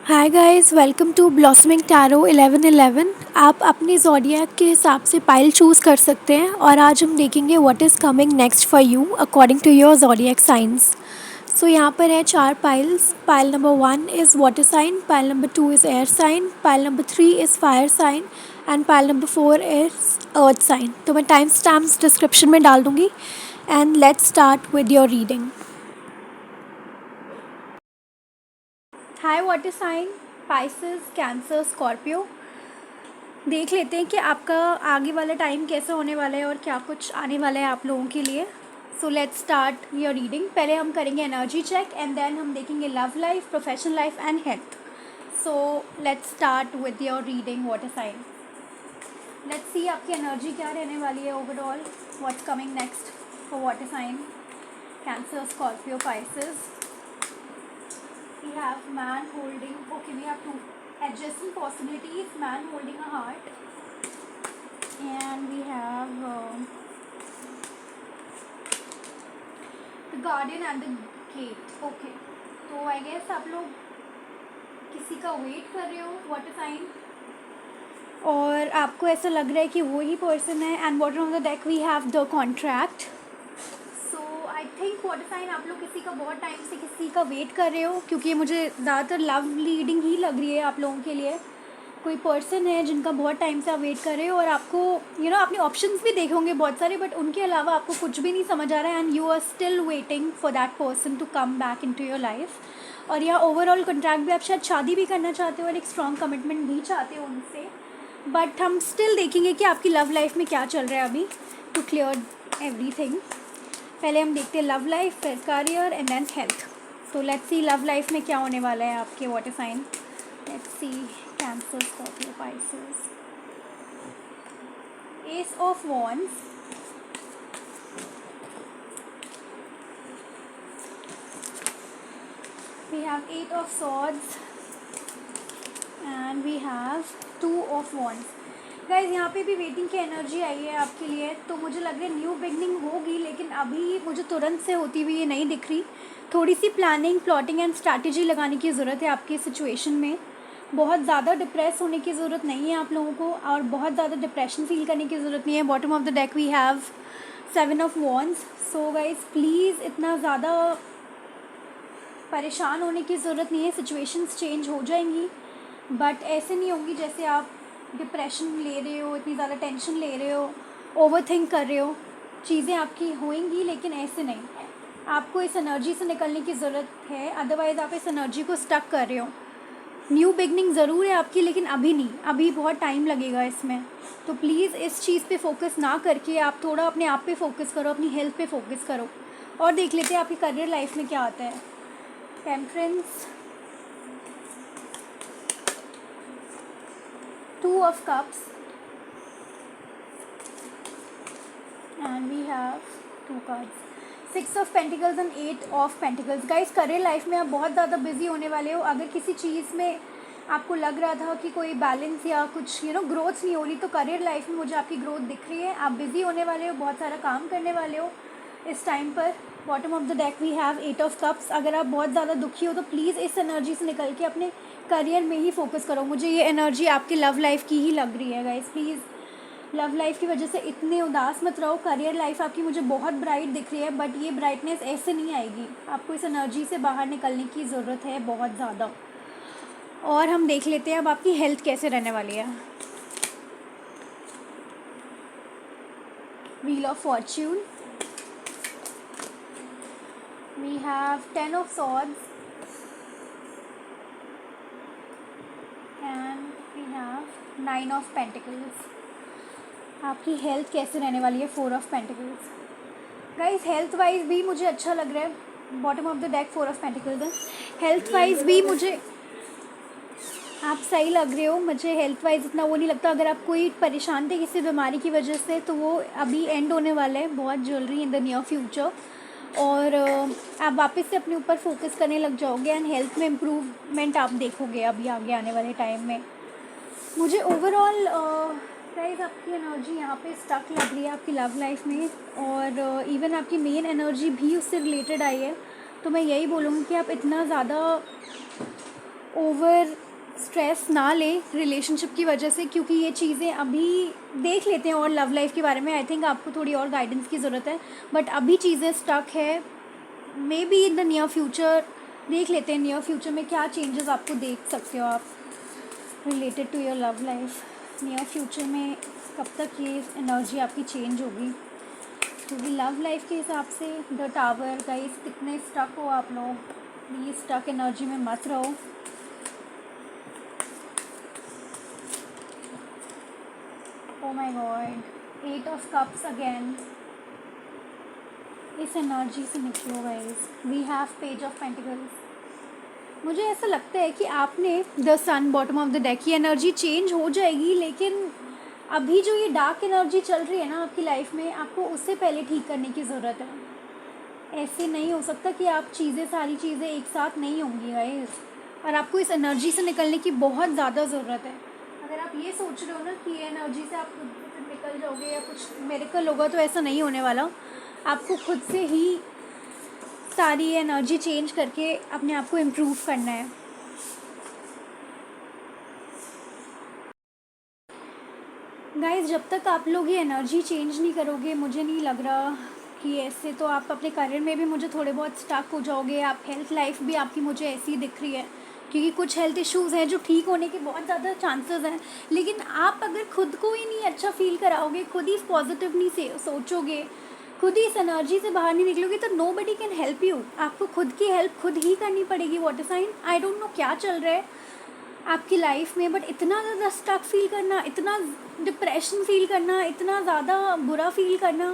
Hi guys, welcome to blossoming tarot 1111। आप अपनी zodiac के हिसाब से पाइल चूज़ कर सकते हैं और आज हम देखेंगे what is coming next for you according to your zodiac signs. So यहाँ पर है 4 piles. Pile number 1 is water sign, pile number 2 is air sign, pile number 3 is fire sign and pile number 4 is earth sign. तो मैं time stamps description में डाल दूँगी and let's start with your reading. Hi water sign, Pisces, Cancer, Scorpio. देख लेते हैं कि आपका आगे वाला टाइम कैसा होने वाला है और क्या कुछ आने वाला है आप लोगों के लिए। So let's start your reading. पहले हम करेंगे एनर्जी चेक एंड देन हम देखेंगे love life, professional life and health. So let's start with your reading water sign. Let's see आपकी एनर्जी क्या रहने वाली है overall. What's coming next for water sign, Cancer, Scorpio, Pisces. We have man holding, okay, we have two adjacent possibilities, man holding a heart, and we have the guardian and the gate. Okay, तो I guess आप लोग किसी का wait कर रहे हो water sign और आपको ऐसा लग रहा है कि वो ही पर्सन है। And water on the deck we have the contract. I think water sign आप लोग किसी का बहुत टाइम से किसी का वेट कर रहे हो, क्योंकि मुझे ज़्यादातर लव लीडिंग ही लग रही है आप लोगों के लिए। कोई पर्सन है जिनका बहुत टाइम से आप वेट कर रहे हो और आपको आपने ऑप्शंस भी देखे होंगे बहुत सारे, बट उनके अलावा आपको कुछ भी नहीं समझ आ रहा है and you are still waiting for that person to come back into your life. और यहाँ ओवरऑल कॉन्ट्रैक्ट भी आप शायद शादी भी करना चाहते हो और एक स्ट्रॉन्ग कमिटमेंट भी चाहते हो उनसे, बट हम स्टिल देखेंगे कि आपकी लव लाइफ में क्या चल रहा है अभी टू क्लियर एवरीथिंग। पहले हम देखते हैं लव लाइफ, फिर करियर एंड देन हेल्थ। तो लेट्स सी लव लाइफ में क्या होने वाला है आपके water sign. Let's see Cancer, Scorpio, Pisces. Ace of wands, we have 8 of swords and we have 2 of wands. Guys यहाँ पे भी वेटिंग की एनर्जी आई है आपके लिए, तो मुझे लग रहा है न्यू बिगनिंग होगी, लेकिन अभी मुझे तुरंत से होती हुई ये नहीं दिख रही। थोड़ी सी प्लानिंग, प्लॉटिंग एंड स्ट्रैटेजी लगाने की ज़रूरत है आपकी सिचुएशन में। बहुत ज़्यादा डिप्रेस होने की ज़रूरत नहीं है आप लोगों को और बहुत ज़्यादा डिप्रेशन फील करने की ज़रूरत नहीं है। Bottom of the deck we have 7 of wands. So guys please इतना ज़्यादा परेशान होने की ज़रूरत नहीं है। सिचुएशंस चेंज हो जाएंगी, बट ऐसे नहीं होंगी जैसे आप डिप्रेशन ले रहे हो, इतनी ज़्यादा टेंशन ले रहे हो, ओवर थिंक कर रहे हो। चीज़ें आपकी होंगी लेकिन ऐसे नहीं। आपको इस एनर्जी से निकलने की ज़रूरत है, अदरवाइज़ आप इस एनर्जी को स्टक कर रहे हो। न्यू बिगनिंग ज़रूर है आपकी, लेकिन अभी नहीं, अभी बहुत टाइम लगेगा इसमें। तो प्लीज़ इस चीज़ पे फोकस ना करके आप थोड़ा अपने आप पे फोकस करो, अपनी हेल्थ पे फोकस करो। और देख लेते हैं आपकी करियर लाइफ में क्या आता है। Temperance, 2 of cups and we have 2 cards, 6 of pentacles and 8 of pentacles। Guys career life में आप बहुत ज़्यादा बिजी होने वाले हो। अगर किसी चीज़ में आपको लग रहा था कि कोई बैलेंस या कुछ ग्रोथ नहीं हो रही, तो करियर लाइफ में मुझे आपकी ग्रोथ दिख रही है। आप बिज़ी होने वाले हो, बहुत सारा काम करने वाले हो इस टाइम पर। Bottom of the deck we have 8 of cups. अगर आप बहुत ज़्यादा दुखी हो तो प्लीज़ इस एनर्जी से निकल के अपने करियर में ही फोकस करो। मुझे ये एनर्जी आपकी लव लाइफ की ही लग रही है गाइस। प्लीज़ लव लाइफ की वजह से इतने उदास मत रहो। करियर लाइफ आपकी मुझे बहुत ब्राइट दिख रही है, बट ये ब्राइटनेस ऐसे नहीं आएगी। आपको इस एनर्जी से बाहर निकलने की ज़रूरत है बहुत ज़्यादा। और हम देख लेते हैं अब आपकी हेल्थ कैसे रहने वाली है। Wheel of Fortune, we have 10 of swords and we have 9 of pentacles। आपकी हेल्थ कैसे रहने वाली है। 4 of pentacles. Guys health wise भी मुझे अच्छा लग रहा है। Bottom of the deck 4 of pentacles है। हेल्थ वाइज भी मुझे आप सही लग रहे हो। मुझे हेल्थ वाइज इतना वो नहीं लगता। अगर आप कोई परेशान थे किसी बीमारी की वजह से, तो वो अभी एंड होने वाला है बहुत जल्दी इन द नियर फ्यूचर। और आप वापस से अपने ऊपर फोकस करने लग जाओगे एंड हेल्थ में इम्प्रूवमेंट आप देखोगे अभी आगे आने वाले टाइम में। मुझे ओवरऑल गाइस आपकी एनर्जी यहाँ पे स्टक लग रही है आपकी लव लाइफ में, और इवन आपकी मेन एनर्जी भी उससे रिलेटेड आई है। तो मैं यही बोलूँगी कि आप इतना ज़्यादा ओवर स्ट्रेस ना ले रिलेशनशिप की वजह से, क्योंकि ये चीज़ें अभी देख लेते हैं। और लव लाइफ के बारे में आई थिंक आपको थोड़ी और गाइडेंस की ज़रूरत है, बट अभी चीज़ें स्टक है। May be in the near future देख लेते हैं, नियर फ्यूचर में क्या चेंजेस आपको देख सकते हो आप related to your love life. Near future में कब तक ये एनर्जी आपकी चेंज होगी, क्योंकि लव लाइफ के हिसाब से द टावर गाइस, कितने स्टक हो आप लोग, प्लीज़ स्टक एनर्जी में मत रहो। Oh my God, 8 of cups again. इस एनर्जी से निकलो guys. We have page of pentacles. मुझे ऐसा लगता है कि आपने the sun bottom of the deck, की एनर्जी चेंज हो जाएगी, लेकिन अभी जो ये डार्क एनर्जी चल रही है ना आपकी लाइफ में, आपको उससे पहले ठीक करने की ज़रूरत है। ऐसे नहीं हो सकता कि आप सारी चीज़ें एक साथ नहीं होंगी गाइस, और आपको इस एनर्जी से निकलने की बहुत ज़्यादा ज़रूरत है। अगर आप ये सोच रहे हो ना कि ये एनर्जी से आप खुद से निकल जाओगे या कुछ मिरेकल होगा, तो ऐसा नहीं होने वाला। आपको खुद से ही सारी एनर्जी चेंज करके अपने आप को इम्प्रूव करना है। गाइस, जब तक आप लोग ये एनर्जी चेंज नहीं करोगे, मुझे नहीं लग रहा कि ऐसे तो आप अपने करियर में भी मुझे थोड़े बहुत स्टक हो जाओगे। आप हेल्थ लाइफ भी आपकी मुझे ऐसी दिख रही है, क्योंकि कुछ हेल्थ इश्यूज़ हैं जो ठीक होने के बहुत ज़्यादा चांसेस हैं, लेकिन आप अगर खुद को ही नहीं अच्छा फील कराओगे, खुद ही पॉजिटिव नहीं से सोचोगे, खुद ही इस एनर्जी से बाहर नहीं निकलोगे, तो nobody can help you. आपको खुद की हेल्प खुद ही करनी पड़ेगी। Water sign, I don't know क्या चल रहा है आपकी लाइफ में, बट इतना ज़्यादा स्टक फील करना, इतना डिप्रेशन फील करना, इतना ज़्यादा बुरा फील करना,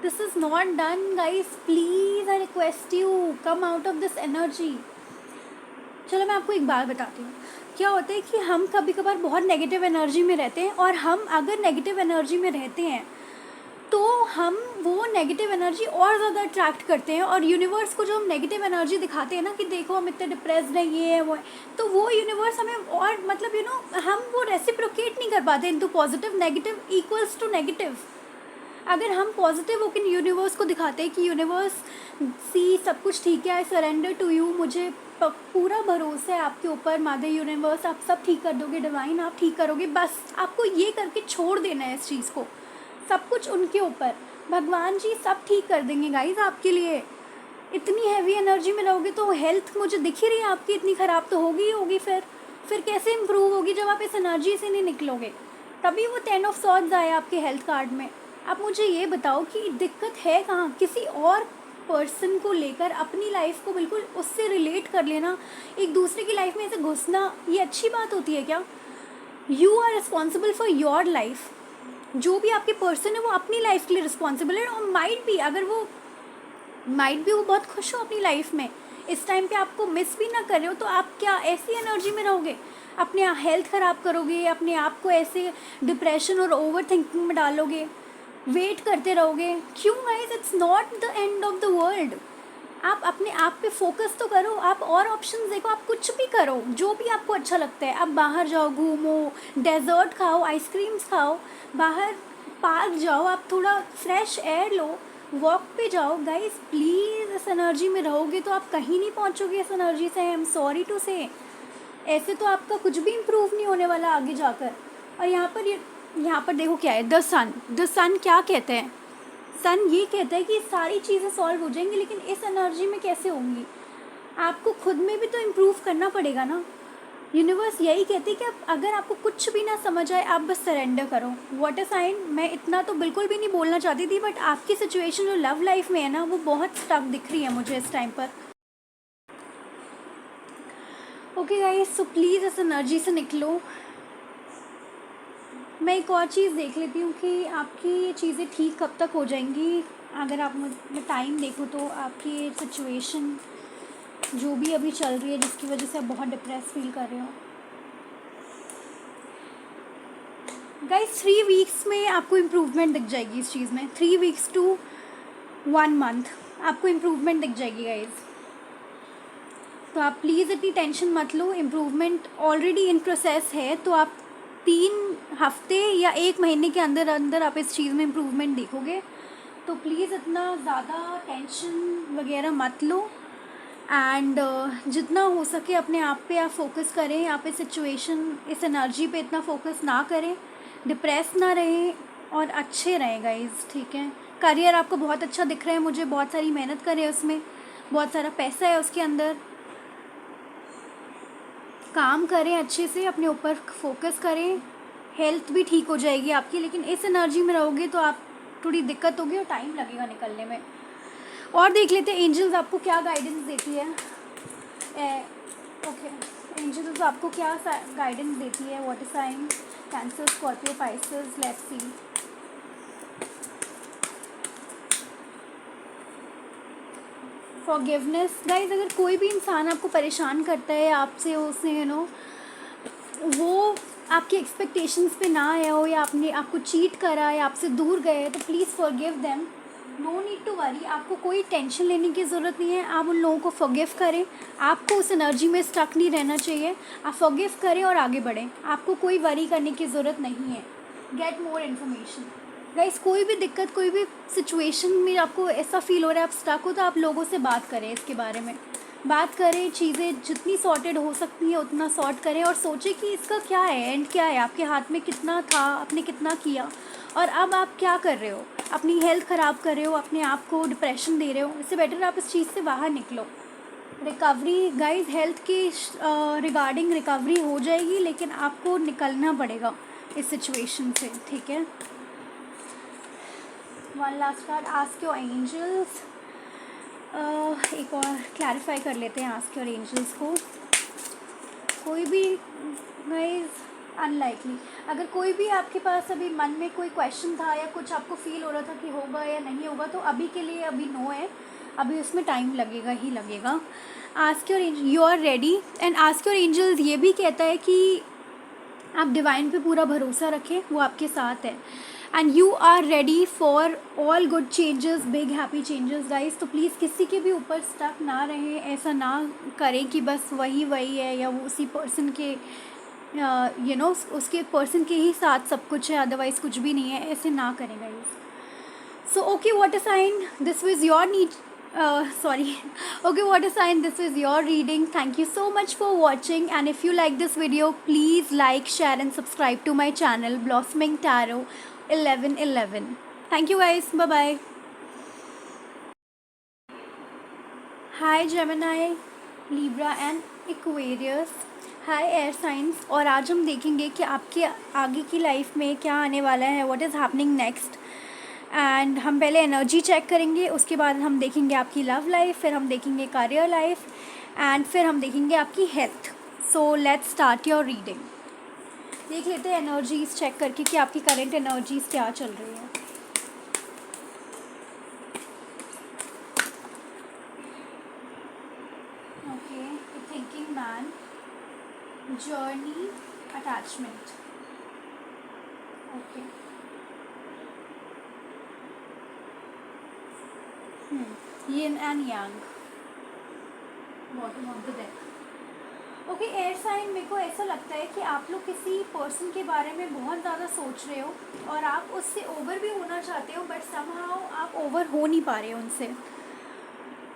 this is not done guys. Please I request you, come out of this energy. चलो मैं आपको एक बात बताती हूँ। क्या होता है कि हम कभी कभार बहुत नेगेटिव एनर्जी में रहते हैं, और हम अगर नेगेटिव एनर्जी में रहते हैं तो हम वो नेगेटिव एनर्जी और ज़्यादा अट्रैक्ट करते हैं। और यूनिवर्स को जो हम नेगेटिव एनर्जी दिखाते हैं ना कि देखो हम इतने डिप्रेस्ड हैं, ये है वो है, तो वो यूनिवर्स हमें और मतलब हम वो रेसिप्रोकेट नहीं कर पाते into positive. Negative equals to negative. अगर हम पॉजिटिव होकर यूनिवर्स को दिखाते हैं कि यूनिवर्स सी सब कुछ ठीक है, आई सरेंडर टू यू, मुझे पूरा भरोसा है आपके ऊपर, मदर यूनिवर्स आप सब ठीक कर दोगे, डिवाइन आप ठीक करोगे, बस आपको ये करके छोड़ देना है इस चीज़ को, सब कुछ उनके ऊपर, भगवान जी सब ठीक कर देंगे गाइज आपके लिए। इतनी हैवी एनर्जी में रहोगे तो हेल्थ मुझे दिख ही रही है आपकी इतनी ख़राब तो होगी ही होगी। फिर कैसे इम्प्रूव होगी जब आप इस एनर्जी से नहीं निकलोगे? तभी वो 10 ऑफ सॉर्ड्स आए आपके हेल्थ कार्ड में। आप मुझे ये बताओ कि दिक्कत है कहाँ? किसी और पर्सन को लेकर अपनी लाइफ को बिल्कुल उससे रिलेट कर लेना, एक दूसरे की लाइफ में ऐसे घुसना, ये अच्छी बात होती है क्या? You are responsible for your life. जो भी आपके पर्सन है वो अपनी लाइफ के लिए रिस्पॉन्सिबल है, और माइट भी वो बहुत खुश हो अपनी लाइफ में, इस टाइम पे आपको मिस भी ना कर रहे हो, तो आप क्या ऐसी एनर्जी में रहोगे? अपने हेल्थ ख़राब करोगे, अपने आप को ऐसे डिप्रेशन और ओवर थिंकिंग में डालोगे, वेट करते रहोगे। क्यों guys? It's not the end of the world. आप अपने आप पे फोकस तो करो, आप और ऑप्शंस देखो, आप कुछ भी करो जो भी आपको अच्छा लगता है। आप बाहर जाओ, घूमो, डेजर्ट खाओ, आइसक्रीम्स खाओ, बाहर पार्क जाओ, आप थोड़ा फ्रेश एयर लो, वॉक पे जाओ। गाइस प्लीज़, इस एनर्जी में रहोगे तो आप कहीं नहीं पहुंचोगे इस एनर्जी से। आई एम सॉरी टू से, ऐसे तो आपका कुछ भी इम्प्रूव नहीं होने वाला आगे जाकर। और यहाँ पर देखो क्या है, द सन क्या कहते हैं? सन ये कहता है कि सारी चीज़ें सॉल्व हो जाएंगी, लेकिन इस एनर्जी में कैसे होंगी? आपको खुद में भी तो इम्प्रूव करना पड़ेगा ना। यूनिवर्स यही कहती है कि अगर आपको कुछ भी ना समझ आए, आप बस सरेंडर करो। वाटर साइन, मैं इतना तो बिल्कुल भी नहीं बोलना चाहती थी, बट आपकी सिचुएशन जो लव लाइफ में है ना, वो बहुत स्टक दिख रही है मुझे इस टाइम पर। ओके गाइस, सो प्लीज़ इस एनर्जी से निकलो। मैं एक और चीज़ देख लेती हूँ कि आपकी ये चीज़ें ठीक कब तक हो जाएंगी। अगर आप मुझे टाइम देखो तो आपकी सिचुएशन जो भी अभी चल रही है, जिसकी वजह से आप बहुत डिप्रेस फील कर रहे हो, गाइस 3 वीक्स में आपको इम्प्रूवमेंट दिख जाएगी इस चीज़ में। 3 वीक्स टू 1 मंथ आपको इम्प्रूवमेंट दिख जाएगी गाइस। तो आप प्लीज़ इतनी टेंशन मत लो, इम्प्रूवमेंट ऑलरेडी इन प्रोसेस है। तो आप 3 हफ्ते या 1 महीने के अंदर अंदर आप इस चीज़ में इम्प्रूवमेंट देखोगे। तो प्लीज़ इतना ज़्यादा टेंशन वगैरह मत लो। एंड जितना हो सके अपने आप पे आप फोकस करें, यहाँ पे सिचुएशन इस एनर्जी पे इतना फोकस ना करें, डिप्रेस ना रहें और अच्छे रहें गाइस, ठीक है। करियर आपको बहुत अच्छा दिख रहा है मुझे, बहुत सारी मेहनत करें उसमें, बहुत सारा पैसा है उसके अंदर, काम करें अच्छे से, अपने ऊपर फोकस करें, हेल्थ भी ठीक हो जाएगी आपकी। लेकिन इस एनर्जी में रहोगे तो आप थोड़ी दिक्कत होगी और टाइम लगेगा निकलने में। और देख लेते हैं एंजल्स आपको क्या गाइडेंस देती है। ओके, एंजल्स आपको क्या गाइडेंस देती है। Water sign, Cancer, Scorpio, Pisces, let's see. Forgiveness guys, अगर कोई भी इंसान आपको परेशान करता है, आपसे उसने वो आपकी एक्सपेक्टेशंस पे ना आया हो, या आपने आपको चीट करा या आपसे दूर गए, तो please forgive them. No need to worry, आपको कोई टेंशन लेने की ज़रूरत नहीं है। आप उन लोगों को फॉरगिव करें, आपको उस एनर्जी में स्टक नहीं रहना चाहिए। आप फॉरगिव करें और आगे बढ़ें, आपको कोई वरी करने की ज़रूरत नहीं है। Get more information guys. कोई भी दिक्कत, कोई भी सिचुएशन में आपको ऐसा फील हो रहा है आप स्टक हो, तो आप लोगों से बात करें, इसके बारे में बात करें। चीज़ें जितनी सॉर्टेड हो सकती हैं उतना सॉर्ट करें, और सोचें कि इसका क्या है, एंड क्या है, आपके हाथ में कितना था, आपने कितना किया, और अब आप क्या कर रहे हो। अपनी हेल्थ ख़राब कर रहे हो, अपने आप को डिप्रेशन दे रहे हो, इससे बेटर आप इस चीज़ से बाहर निकलो। रिकवरी गाइस, हेल्थ के रिगार्डिंग रिकवरी हो जाएगी, लेकिन आपको निकलना पड़ेगा इस सिचुएशन से, ठीक है। One last card, ask your angels. एक और क्लैरिफाई कर लेते हैं आस्क योर एंजल्स को। कोई भी गाइस, अनलाइकली, अगर कोई भी आपके पास अभी मन में कोई क्वेश्चन था या कुछ आपको फील हो रहा था कि होगा या नहीं होगा, तो अभी के लिए अभी नो है, अभी उसमें टाइम लगेगा ही लगेगा। Ask your angel, you are ready. And ask your angels ये भी कहता है कि आप डिवाइन पे पूरा भरोसा रखें, वो आपके साथ है। And you are ready for all good changes, big happy changes guys. तो प्लीज़ किसी के भी ऊपर स्टक ना रहें, ऐसा ना करें कि बस वही है, या वो उसी पर्सन के उसके पर्सन के ही साथ सब कुछ है, अदरवाइज़ कुछ भी नहीं है, ऐसे ना करें guys. So okay, water sign, this was your need. Okay, water sign, this was your reading. Thank you so much for watching, and if you like this video, please like, share and subscribe to my channel Blossoming Tarot 1111. Thank you guys, bye bye. Hi Gemini, Libra and Aquarius. Hi air science. और आज हम देखेंगे कि आपके आगे की life में क्या आने वाला है, what is happening next. And हम पहले एनर्जी चेक करेंगे, उसके बाद हम देखेंगे आपकी लव लाइफ, फिर हम देखेंगे करियर लाइफ, एंड फिर हम देखेंगे आपकी health. So let's start your reading. देख लेते हैं एनर्जीज चेक करके कि आपकी करंट एनर्जीज क्या चल रही है। Okay, thinking man, journey, attachment. Okay, yin and yang, bottom of the deck. Okay, air sign, मेरे को ऐसा लगता है कि आप लोग किसी पर्सन के बारे में बहुत ज़्यादा सोच रहे हो और आप उससे ओवर भी होना चाहते हो, बट समहाउ आप ओवर हो नहीं पा रहे हो उनसे।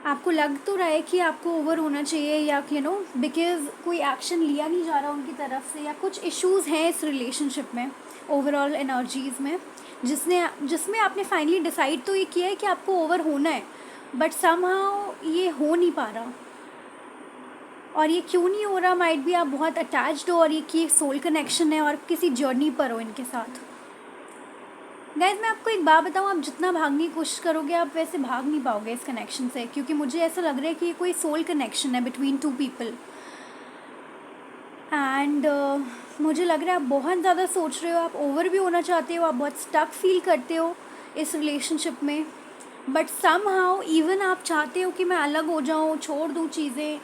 आपको लग तो रहा है कि आपको ओवर होना चाहिए, या बिकॉज कोई एक्शन लिया नहीं जा रहा उनकी तरफ से, या कुछ इश्यूज़ हैं इस रिलेशनशिप में, ओवरऑल एनर्जीज़ में, जिसमें आपने फाइनली डिसाइड तो ये किया है कि आपको ओवर होना है, बट समहाउ ये हो नहीं पा रहा। और ये क्यों नहीं हो रहा, माइट भी आप बहुत अटैच्ड हो, और ये कि सोल कनेक्शन है और किसी जर्नी पर हो इनके साथ। गाइस, मैं आपको एक बात बताऊँ, आप जितना भागने की कोशिश करोगे आप वैसे भाग नहीं पाओगे इस कनेक्शन से, क्योंकि मुझे ऐसा लग रहा है कि ये कोई सोल कनेक्शन है बिटवीन टू पीपल। एंड मुझे लग रहा है आप बहुत ज़्यादा सोच रहे हो, आप ओवर भी होना चाहते हो, आप बहुत स्टक फील करते हो इस रिलेशनशिप में, बट समहाउ इवन आप चाहते हो कि मैं अलग हो जाऊँ, छोड़ दूँ चीज़ें,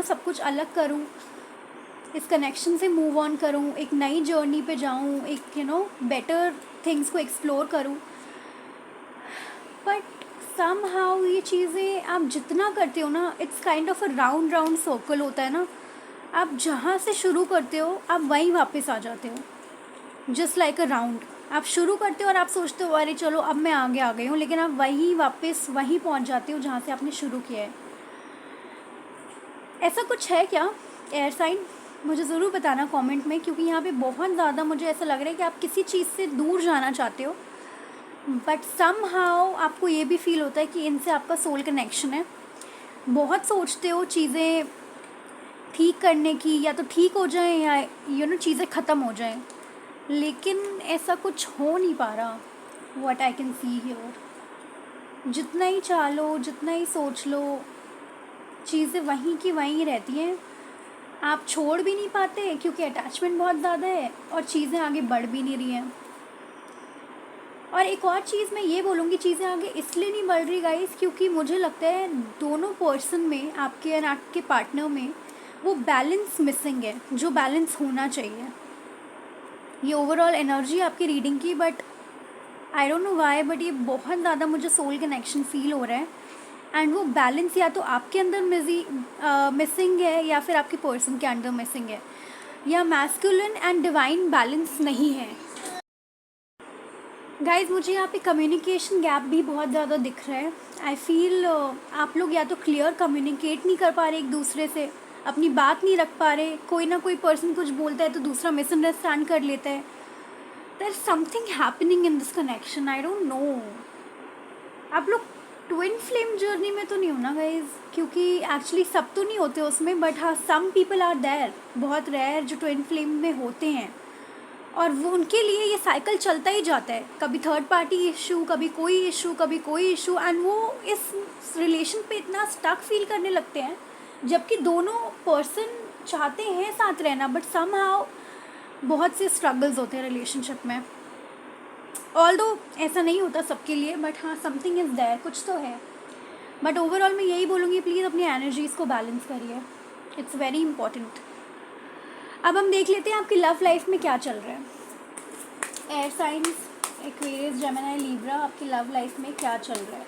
सब कुछ अलग करूँ, इस कनेक्शन से मूव ऑन करूँ, एक नई जर्नी पे जाऊँ, एक बेटर थिंग्स को एक्सप्लोर करूँ, बट समहाउ ये चीज़ें आप जितना करते हो ना, it's kind of a round circle होता है ना। आप जहाँ से शुरू करते हो आप वहीं वापस आ जाते हो, जस्ट लाइक अ राउंड। आप शुरू करते हो और आप सोचते हो अरे चलो अब मैं आगे आ गई हूँ, लेकिन आप वहीं वापस वहीं पहुँच जाते हो जहाँ से आपने शुरू किया है। ऐसा कुछ है क्या एयर साइन? मुझे ज़रूर बताना कमेंट में, क्योंकि यहाँ पे बहुत ज़्यादा मुझे ऐसा लग रहा है कि आप किसी चीज़ से दूर जाना चाहते हो, बट समहाउ आपको ये भी फील होता है कि इनसे आपका सोल कनेक्शन है। बहुत सोचते हो चीज़ें ठीक करने की, या तो ठीक हो जाएं या चीज़ें ख़त्म हो जाएं, लेकिन ऐसा कुछ हो नहीं पा रहा। What I can see here, जितना ही चाह लो, जितना ही सोच लो, चीज़ें वहीं की वहीं रहती हैं। आप छोड़ भी नहीं पाते क्योंकि अटैचमेंट बहुत ज़्यादा है, और चीज़ें आगे बढ़ भी नहीं रही हैं। और एक और चीज़ मैं ये बोलूँगी, चीज़ें आगे इसलिए नहीं बढ़ रही गाइस, क्योंकि मुझे लगता है दोनों पर्सन में, आपके एंड आपके पार्टनर में, वो बैलेंस मिसिंग है जो बैलेंस होना चाहिए। ये ओवरऑल एनर्जी आपकी रीडिंग की, but I don't know why, but ये बहुत ज़्यादा मुझे सोल कनेक्शन फील हो रहा है। एंड वो बैलेंस या तो आपके अंदर मिसिंग है, या फिर आपके पर्सन के अंदर मिसिंग है, या मैस्कुलिन एंड डिवाइन बैलेंस नहीं है। गाइज मुझे यहाँ पे कम्युनिकेशन गैप भी बहुत ज़्यादा दिख रहा है। आई फील आप लोग या तो क्लियर कम्युनिकेट नहीं कर पा रहे एक दूसरे से, अपनी बात नहीं रख पा रहे, कोई ना कोई पर्सन कुछ बोलता है तो दूसरा मिसअंडरस्टैंड कर लेता है। There is something happening in this connection, I don't know. आप लोग ट्विन फ्लेम जर्नी में तो नहीं हो ना गाइज? क्योंकि एक्चुअली सब तो नहीं होते उसमें, बट हाँ सम पीपल आर देयर, बहुत रेयर जो ट्विन फ्लेम में होते हैं, और वो उनके लिए ये साइकिल चलता ही जाता है, कभी थर्ड पार्टी इशू, कभी कोई इशू, कभी कोई इशू, एंड वो इस रिलेशन पे इतना स्टक फील करने लगते हैं, जबकि दोनों पर्सन चाहते हैं साथ रहना, बट समहाउ बहुत से स्ट्रगल्स होते हैं रिलेशनशिप में। ऑल्दो ऐसा नहीं होता सबके लिए, बट हाँ समथिंग इज़ देयर, कुछ तो है। बट ओवरऑल मैं यही बोलूँगी, प्लीज़ अपनी एनर्जीज़ को बैलेंस करिए, इट्स वेरी इंपॉर्टेंट। अब हम देख लेते हैं आपकी लव लाइफ में क्या चल रहा है। Air science, Aquarius, Gemini, Libra, आपकी लव लाइफ में क्या चल रहा है?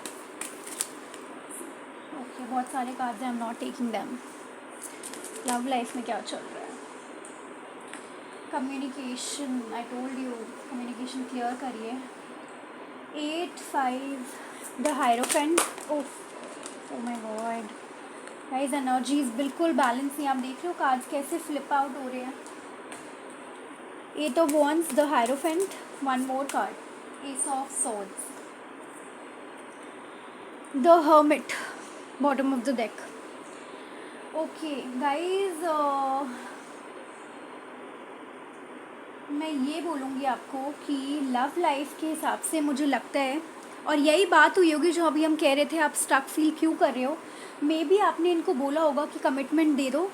ओके बहुत सारे कार्ड्स हैं, I am not taking them. Love life में क्या चल रहा है? Communication, I told you, communication clear करिए। 8 5 the hierophant, oh my God guys, energies बिल्कुल बैलेंस नहीं। आप देख रहे हो कार्ड्स कैसे फ्लिप आउट हो रहे हैं। 8 of wands, the hierophant, one more card, S of swords, the hermit, bottom of the deck. Okay guys, मैं ये बोलूँगी आपको कि लव लाइफ के हिसाब से मुझे लगता है, और यही बात हुई होगी जो अभी हम कह रहे थे, आप स्टक फील क्यों कर रहे हो। मे बी आपने इनको बोला होगा कि कमिटमेंट दे दो,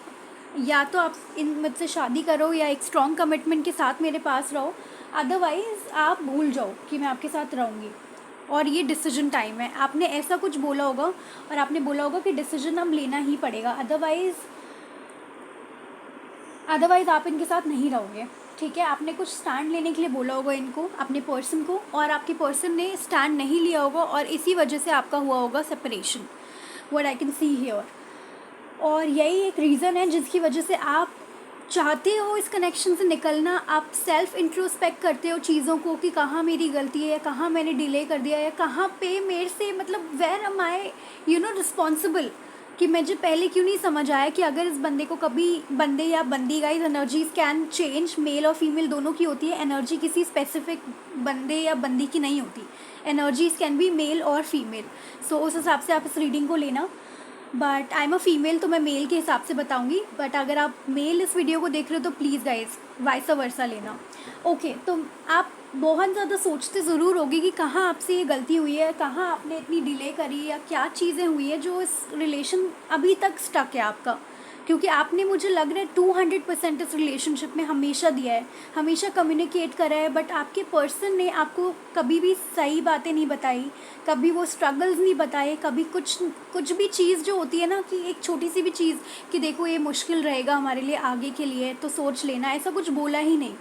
या तो आप इन मुझसे शादी करो, या एक स्ट्रॉन्ग कमिटमेंट के साथ मेरे पास रहो, अदरवाइज़ आप भूल जाओ कि मैं आपके साथ रहूँगी, और ये डिसीजन टाइम है। आपने ऐसा कुछ बोला होगा, और आपने बोला होगा कि डिसीजन अब लेना ही पड़ेगा, अदरवाइज़ आप इनके साथ नहीं रहोगे। ठीक है, आपने कुछ स्टैंड लेने के लिए बोला होगा इनको, अपने पर्सन को, और आपके पर्सन ने स्टैंड नहीं लिया होगा, और इसी वजह से आपका हुआ होगा separation, what I can see here. और यही एक रीज़न है जिसकी वजह से आप चाहते हो इस कनेक्शन से निकलना। आप सेल्फ इंट्रोस्पेक्ट करते हो चीज़ों को कि कहाँ मेरी गलती है, या कहाँ मैंने डिले कर दिया, या कहाँ पे मेरे से, मतलब वेयर एम आई रिस्पॉन्सिबल, कि मुझे पहले क्यों नहीं समझ आया कि अगर इस बंदे को कभी, बंदे या बंदी, guys energies can change, male और फीमेल दोनों की होती है। एनर्जी किसी स्पेसिफिक बंदे या बंदी की नहीं होती, एनर्जीज कैन बी मेल और फीमेल। सो उस हिसाब से आप इस रीडिंग को लेना। But I am a female, तो मैं मेल के हिसाब से बताऊंगी, बट अगर आप मेल इस वीडियो को देख रहे हो तो प्लीज़ गाइस वाइस वर्सा लेना। ओके, तो आप बहुत ज़्यादा सोचते ज़रूर होगी कि कहाँ आपसे ये गलती हुई है, कहाँ आपने इतनी डिले करी, या क्या चीज़ें हुई है जो इस रिलेशन अभी तक स्टक है आपका। क्योंकि आपने, मुझे लग रहा है 200% इस रिलेशनशिप में हमेशा दिया है, हमेशा कम्युनिकेट करा है, बट आपके पर्सन ने आपको कभी भी सही बातें नहीं बताई, कभी वो स्ट्रगल्स नहीं बताए, कभी कुछ भी चीज़ जो होती है ना, कि एक छोटी सी भी चीज़ कि देखो ये मुश्किल रहेगा हमारे लिए आगे के लिए, तो सोच लेना, ऐसा कुछ बोला ही नहीं।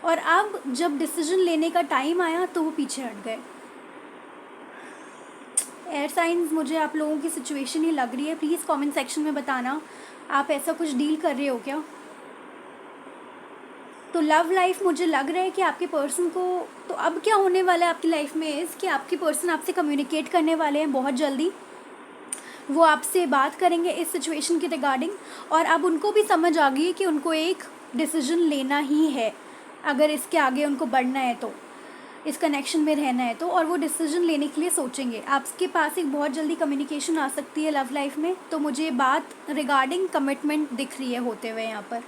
और अब जब डिसीजन लेने का टाइम आया तो वो पीछे हट गए। एयर साइंस, मुझे आप लोगों की सिचुएशन ही लग रही है, प्लीज़ कमेंट सेक्शन में बताना आप ऐसा कुछ डील कर रहे हो क्या। तो लव लाइफ, मुझे लग रहा है कि आपके पर्सन को, तो अब क्या होने वाला है आपकी लाइफ में, इस कि आपके पर्सन आपसे कम्युनिकेट करने वाले हैं बहुत जल्दी। वो आपसे बात करेंगे इस सिचुएशन के रिगार्डिंग, और अब उनको भी समझ आ गई है कि उनको एक डिसीजन लेना ही है अगर इसके आगे उनको बढ़ना है तो, इस कनेक्शन में रहना है तो, और वो डिसीजन लेने के लिए सोचेंगे। आपके पास एक बहुत जल्दी कम्युनिकेशन आ सकती है लव लाइफ में, तो मुझे बात रिगार्डिंग कमिटमेंट दिख रही है होते हुए यहाँ पर,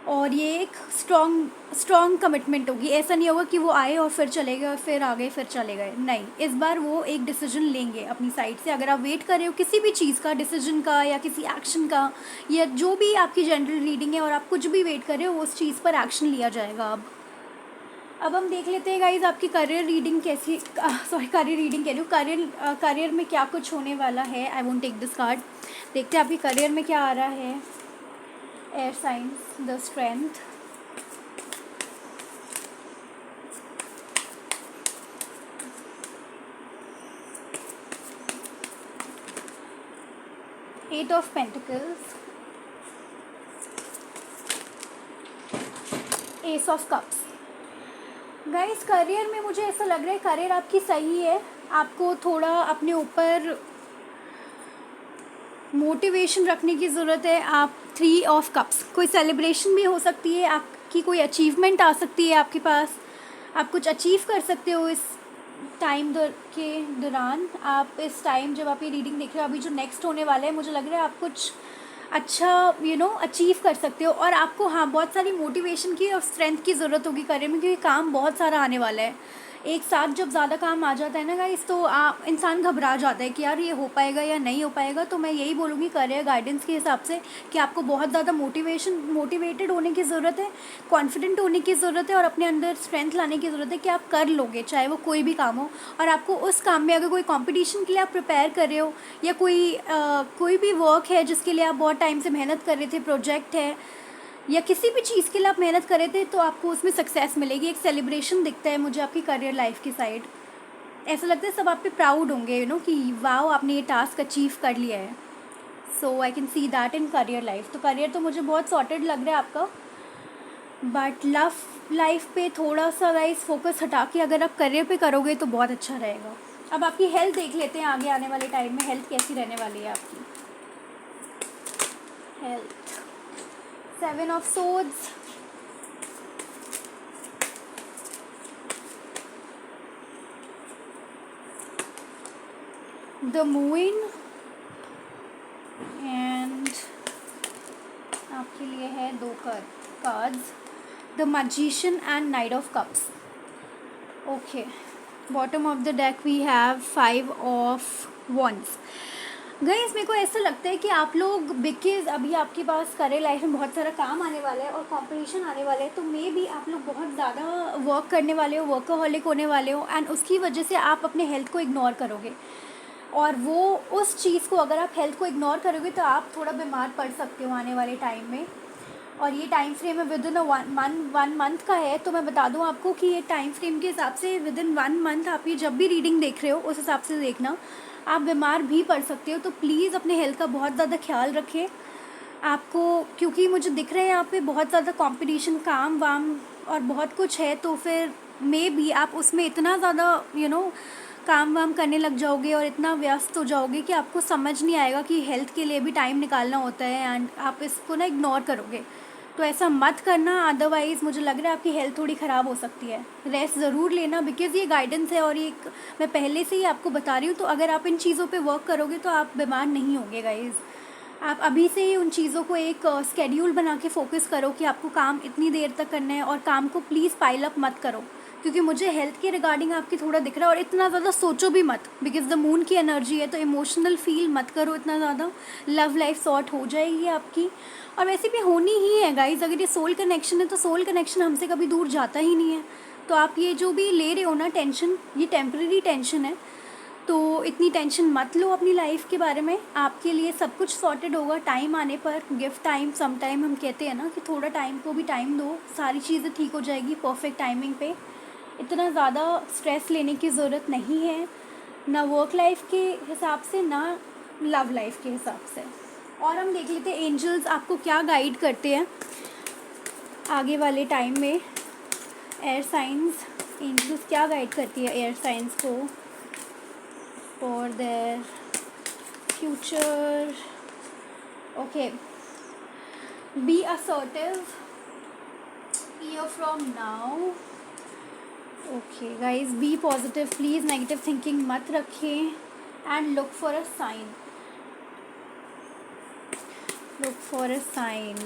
और ये एक स्ट्रॉन्ग कमिटमेंट होगी। ऐसा नहीं होगा कि वो आए और फिर चले गए और फिर आ गए फिर चले गए, नहीं, इस बार वो एक डिसीजन लेंगे अपनी साइड से। अगर आप वेट कर रहे हो किसी भी चीज़ का, डिसीजन का या किसी एक्शन का, या जो भी आपकी जनरल रीडिंग है और आप कुछ भी वेट कर रहे हो, उस चीज़ पर एक्शन लिया जाएगा। अब हम देख लेते हैं गाइज आपकी करियर रीडिंग कैसी, करियर रीडिंग कह रही हूँ, करियर में क्या कुछ होने वाला है। I won't take this card. देखते हैं आपकी करियर में क्या आ रहा है। Air signs, the strength, eight of pentacles, ace of cups. Guys career में मुझे ऐसा लग रहा है करियर आपकी सही है, आपको थोड़ा अपने ऊपर मोटिवेशन रखने की ज़रूरत है। आप 3 ऑफ कप्स, कोई सेलिब्रेशन भी हो सकती है, आपकी कोई अचीवमेंट आ सकती है आपके पास, आप कुछ अचीव कर सकते हो इस टाइम के दौरान। आप इस टाइम जब आप ये रीडिंग देख रहे हो, अभी जो नेक्स्ट होने वाला है, मुझे लग रहा है आप कुछ अच्छा अचीव कर सकते हो, और आपको हाँ बहुत सारी मोटिवेशन की और स्ट्रेंथ की ज़रूरत होगी करियर में, क्योंकि काम बहुत सारा आने वाला है। एक साथ जब ज़्यादा काम आ जाता है ना गाइस, तो इंसान घबरा जाता है कि यार ये हो पाएगा या नहीं हो पाएगा। तो मैं यही बोलूँगी करियर गाइडेंस के हिसाब से कि आपको बहुत ज़्यादा मोटिवेटेड होने की ज़रूरत है, कॉन्फिडेंट होने की ज़रूरत है, और अपने अंदर स्ट्रेंथ लाने की ज़रूरत है कि आप कर लोगे, चाहे वो कोई भी काम हो। और आपको उस काम में अगर कोई कॉम्पिटिशन के लिए आप प्रिपेयर कर रहे हो, या कोई भी वर्क है जिसके लिए आप बहुत टाइम से मेहनत कर रहे थे, प्रोजेक्ट है या किसी भी चीज़ के लिए आप मेहनत कर रहे थे, तो आपको उसमें सक्सेस मिलेगी। एक सेलिब्रेशन दिखता है मुझे आपकी करियर लाइफ की साइड। ऐसा लगता है सब आप पे प्राउड होंगे कि वाओ आपने ये टास्क अचीव कर लिया है। So I can see that in career life. तो करियर तो मुझे बहुत सॉर्टेड लग रहा है आपका, बट लव लाइफ पे थोड़ा सा गाइस फोकस हटा के अगर आप करियर पे करोगे तो बहुत अच्छा रहेगा। अब आपकी हेल्थ देख लेते हैं, आगे आने वाले टाइम में हेल्थ कैसी रहने वाली है आपकी। Health, 7 of swords, the moon, and आपके लिए है 2 cards, the magician and knight of cups. Okay, bottom of the deck we have 5 of wands. Guys मेरे को ऐसा लगता है कि आप लोग, बिकॉज अभी आपके पास करियर लाइफ में बहुत सारा काम आने वाला है और कंपटीशन आने वाला है, तो मे बी आप लोग बहुत ज़्यादा वर्क करने वाले हो, वर्कaholic होने वाले हो, एंड उसकी वजह से आप अपने हेल्थ को इग्नोर करोगे। और वो उस चीज़ को, अगर आप हेल्थ को इग्नोर करोगे तो आप थोड़ा बीमार पड़ सकते हो आने वाले टाइम में। और ये टाइम फ्रेम है विद इन 1 मंथ का है। तो मैं बता दूं आपको कि ये टाइम फ्रेम के हिसाब से विद इन 1 मंथ आप ये जब भी रीडिंग देख रहे हो उस हिसाब से देखना, आप बीमार भी पड़ सकते हो। तो प्लीज़ अपने हेल्थ का बहुत ज़्यादा ख्याल रखें आपको, क्योंकि मुझे दिख रहा है यहाँ पे बहुत ज़्यादा कंपटीशन, काम वाम और बहुत कुछ है। तो फिर मे बी आप उसमें इतना ज़्यादा काम वाम करने लग जाओगे और इतना व्यस्त हो जाओगे कि आपको समझ नहीं आएगा कि हेल्थ के लिए भी टाइम निकालना होता है, एंड आप इसको ना इग्नोर करोगे। तो ऐसा मत करना, अदरवाइज़ मुझे लग रहा है आपकी हेल्थ थोड़ी ख़राब हो सकती है। रेस्ट ज़रूर लेना, बिकॉज़ ये गाइडेंस है और ये मैं पहले से ही आपको बता रही हूँ। तो अगर आप इन चीज़ों पे वर्क करोगे तो आप बीमार नहीं होगे गाइज़। आप अभी से ही उन चीज़ों को एक स्केड्यूल बना के फोकस करो कि आपको काम इतनी देर तक करना है, और काम को प्लीज़ पाइल अप मत करो, क्योंकि मुझे हेल्थ के रिगार्डिंग आपकी थोड़ा दिख रहा है। और इतना ज़्यादा सोचो भी मत, बिकॉज द मून की एनर्जी है, तो इमोशनल फील मत करो इतना ज़्यादा। लव लाइफ सॉर्ट हो जाएगी आपकी, और वैसे भी होनी ही है गाइज। अगर ये सोल कनेक्शन है तो सोल कनेक्शन हमसे कभी दूर जाता ही नहीं है। तो आप ये जो भी ले रहे हो ना टेंशन, ये टेम्प्रेरी टेंशन है, तो इतनी टेंशन मत लो अपनी लाइफ के बारे में। आपके लिए सब कुछ सॉर्टेड होगा टाइम आने पर। गिव टाइम सम टाइम, हम कहते हैं ना कि थोड़ा टाइम को भी टाइम दो, सारी चीज़ें ठीक हो जाएगी परफेक्ट टाइमिंग पे। इतना ज़्यादा स्ट्रेस लेने की ज़रूरत नहीं है, ना वर्क लाइफ के हिसाब से ना लव लाइफ के हिसाब से। और हम देख लेते हैं एंजल्स आपको क्या गाइड करते हैं आगे वाले टाइम में। एयर साइंस, एंजल्स क्या गाइड करती है एयर साइंस को for their future. Okay, be assertive year from now. Okay guys, be positive please, negative thinking मत रखें and look for a sign. Look for a sign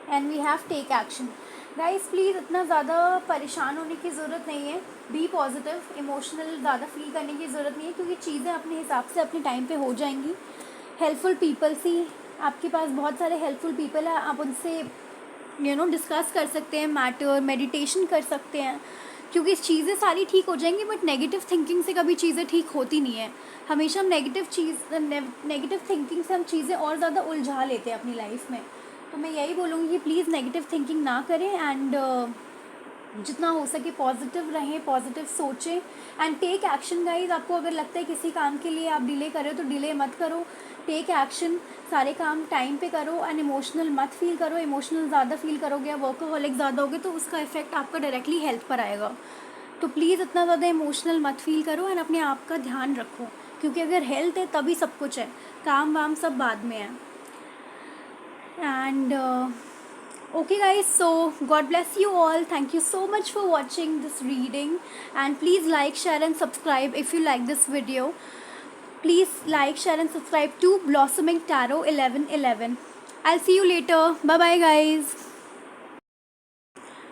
and we have take action. Guys please इतना ज़्यादा परेशान होने की ज़रूरत नहीं है. बी पॉजिटिव, इमोशनल ज़्यादा फील करने की ज़रूरत नहीं है, क्योंकि चीज़ें अपने हिसाब से अपने टाइम पे हो जाएंगी. हेल्पफुल पीपल सी, आपके पास बहुत सारे हेल्पफुल पीपल है, आप उनसे डिस्कस कर सकते हैं मैटर, मेडिटेशन कर सकते हैं, क्योंकि चीज़ें सारी ठीक हो जाएंगी. बट नेगेटिव थिंकिंग से कभी चीज़ें ठीक होती नहीं है. हमेशा हम नेगेटिव थिंकिंग से हम चीज़ें और ज़्यादा उलझा लेते हैं अपनी लाइफ में. तो मैं यही बोलूँगी कि प्लीज़ नेगेटिव थिंकिंग ना करें एंड जितना हो सके पॉजिटिव रहें, पॉजिटिव सोचें एंड टेक एक्शन. गाइज, आपको अगर लगता है किसी काम के लिए आप डिले कर रहे हो तो डिले मत करो, टेक एक्शन. सारे काम टाइम पे करो एंड इमोशनल मत फील करो. इमोशनल ज़्यादा फील करोगे या वर्कaholic ज़्यादा होगे तो उसका इफेक्ट आपका डायरेक्टली हेल्थ पर आएगा. तो प्लीज़ इतना ज़्यादा इमोशनल मत फील करो एंड अपने आप का ध्यान रखो, क्योंकि अगर हेल्थ है तभी सब कुछ है, काम वाम सब बाद में है. And okay guys, so God bless you all. Thank you so much for watching this reading and please like, share and subscribe if you like this video. Please like, share and subscribe to Blossoming Tarot 1111. I'll see you later. Bye bye guys.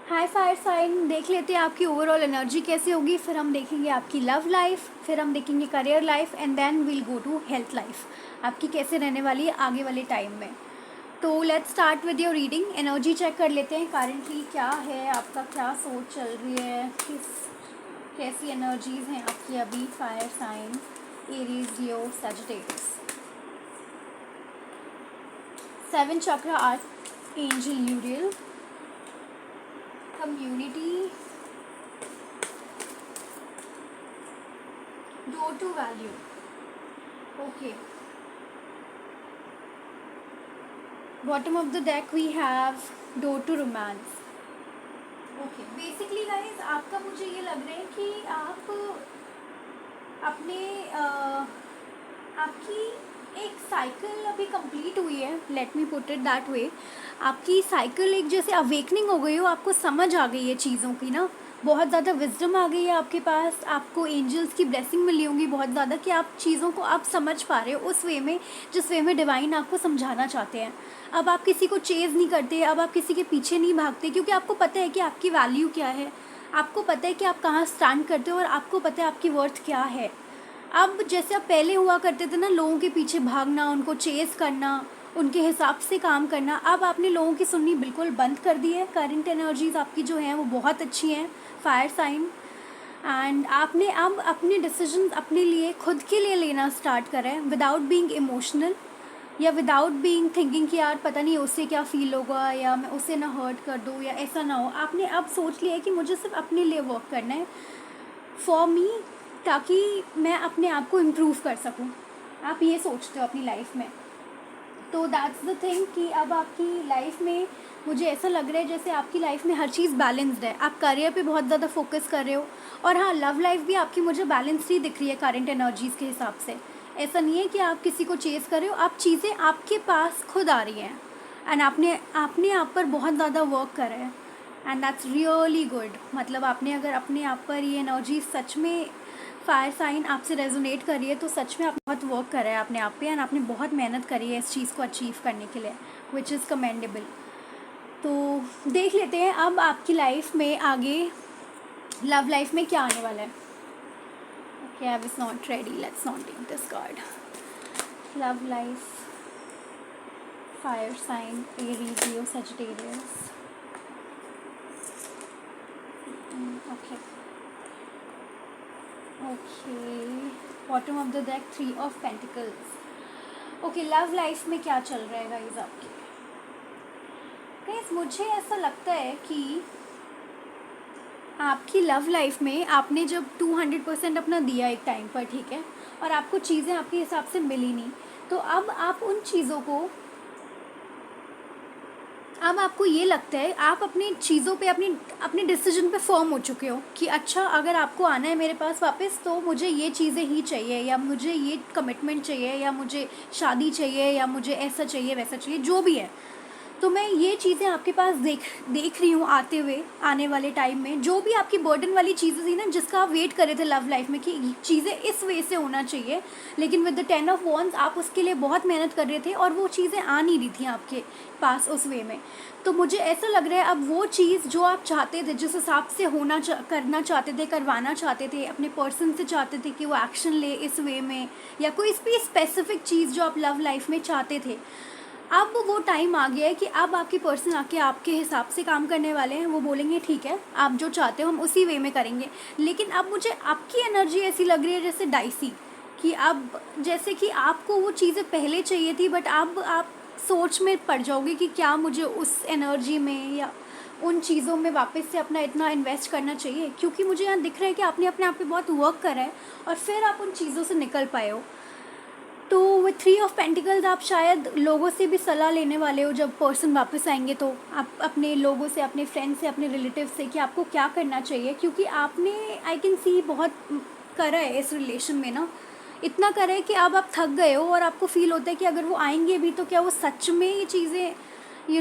Hi fire sign, देख लेते हैं आपकी overall energy कैसी होगी, फिर हम देखेंगे आपकी लव लाइफ, फिर हम देखेंगे career life and then will go to health life, आपकी कैसे रहने वाली है आगे वाले टाइम में. तो let's start with your reading. Energy check कर लेते हैं करेंटली क्या है, आपका क्या सोच चल रही है, कैसी एनर्जीज़ हैं आपकी अभी. Fire sign, Aries, Leo, Sagittarius. 7 chakra archangel Uriel, community, door to value. Okay, bottom of the deck we have door to romance. Okay, basically guys, आपका मुझे ये लग रहा है कि आप अपने आपकी एक साइकिल अभी कंप्लीट हुई है. Let me put it that way. आपकी साइकिल एक जैसे अवेकनिंग हो गई हो, आपको समझ आ गई है चीज़ों की ना, बहुत ज़्यादा विजडम आ गई है आपके पास. आपको एंजल्स की ब्लेसिंग मिली होंगी बहुत ज़्यादा कि आप चीज़ों को आप समझ पा रहे हो उस वे में जिस वे में डिवाइन आपको समझाना चाहते हैं. अब आप किसी को चेज़ नहीं करते, अब आप किसी के पीछे नहीं भागते, क्योंकि आपको पता है कि आपकी वैल्यू क्या है, आपको पता है कि आप कहाँ स्टैंड करते हो और आपको पता है आपकी वर्थ क्या है. अब जैसे आप पहले हुआ करते थे ना, लोगों के पीछे भागना, उनको चेज़ करना, उनके हिसाब से काम करना, अब आपने लोगों की सुननी बिल्कुल बंद कर दी है. करंट एनर्जीज आपकी जो हैं वो बहुत अच्छी हैं फायर साइन, एंड आपने अब अपने डिसीजंस अपने लिए खुद के लिए लेना स्टार्ट करा है विदाउट बीइंग इमोशनल या विदाउट बीइंग थिंकिंग कि यार पता नहीं उससे क्या फ़ील होगा या मैं उसे ना हर्ट कर दूँ या ऐसा ना हो. आपने अब सोच लिया है कि मुझे सिर्फ अपने लिए वर्क करना है फॉर मी, ताकि मैं अपने आप को इम्प्रूव कर सकूं. आप ये सोचते हो अपनी लाइफ में. तो दैट्स द थिंग कि अब आपकी लाइफ में मुझे ऐसा लग रहा है जैसे आपकी लाइफ में हर चीज़ बैलेंस्ड है. आप करियर पे बहुत ज़्यादा फोकस कर रहे हो और हाँ, लव लाइफ भी आपकी मुझे बैलेंस्ड ही दिख रही है करंट एनर्जीज़ के हिसाब से. ऐसा नहीं है कि आप किसी को चेज़ कर रहे हो, आप चीज़ें आपके पास खुद आ रही हैं एंड आपने आप पर बहुत ज़्यादा वर्क करा है एंड दैट्स रियली गुड. मतलब आपने अगर अपने आप पर ये एनर्जी सच में फायर साइन आपसे रेजोनेट करी है तो सच में आप बहुत वर्क कर रहे हैं अपने आप पे एंड आपने बहुत मेहनत करी है इस चीज़ को अचीव करने के लिए, विच इज़ कमेंडेबल. तो देख लेते हैं अब आपकी लाइफ में आगे लव लाइफ में क्या आने वाला है. Okay, I was not ready, let's not take this card. Love life, fire sign, Aries, Leo, Sagittarius. Okay, bottom of the deck 3 of pentacles. Okay, love life में क्या चल रहा है गाइस आपके. गाइस, मुझे ऐसा लगता है कि आपकी लव लाइफ में आपने जब 200% अपना दिया एक टाइम पर, ठीक है, और आपको चीज़ें आपके हिसाब से मिली नहीं, तो अब आप उन चीज़ों को अब आपको ये लगता है आप अपनी चीज़ों पे अपनी अपने डिसीजन पे फर्म हो चुके हो कि अच्छा अगर आपको आना है मेरे पास वापस तो मुझे ये चीज़ें ही चाहिए, या मुझे ये कमिटमेंट चाहिए, या मुझे शादी चाहिए, या मुझे ऐसा चाहिए वैसा चाहिए, जो भी है। तो मैं ये चीज़ें आपके पास देख रही हूँ आते हुए आने वाले टाइम में। जो भी आपकी बर्डन वाली चीज़ें थी ना, जिसका आप वेट कर रहे थे लव लाइफ में कि चीज़ें इस वे से होना चाहिए, लेकिन विद द 10 ऑफ वॉन्ड्स आप उसके लिए बहुत मेहनत कर रहे थे और वो चीज़ें आ नहीं रही थी आपके पास उस वे में। तो मुझे ऐसा लग रहा है अब वो चीज़ जो आप चाहते थे, जिस हिसाब से करना चाहते थे, करवाना चाहते थे, अपने पर्सन से चाहते थे कि वो एक्शन ले इस वे में, या कोई भी स्पेसिफिक चीज़ जो आप लव लाइफ में चाहते थे, अब वो टाइम आ गया है कि अब आपकी पर्सन आके आपके हिसाब से काम करने वाले हैं। वो बोलेंगे ठीक है, आप जो चाहते हो हम उसी वे में करेंगे। लेकिन अब मुझे आपकी एनर्जी ऐसी लग रही है जैसे डाइसी, कि अब जैसे कि आपको वो चीज़ें पहले चाहिए थी, बट अब आप सोच में पड़ जाओगे कि क्या मुझे उस एनर्जी में या उन चीज़ों में वापस से अपना इतना इन्वेस्ट करना चाहिए, क्योंकि मुझे यहाँ दिख रहा है कि आपने अपने आप पे बहुत वर्क करा है और फिर आप उन चीज़ों से निकल पाए हो। तो विथ 3 ऑफ पेंटिकल्स आप शायद लोगों से भी सलाह लेने वाले हो जब पर्सन वापस आएंगे, तो आप अपने लोगों से, अपने फ्रेंड से, अपने रिलेटिव से कि आपको क्या करना चाहिए, क्योंकि आपने आई कैन सी बहुत करा है इस रिलेशन में ना, इतना करा है कि अब आप थक गए हो और आपको फील होता है कि अगर वो आएंगे भी तो क्या वो सच में ये चीज़ें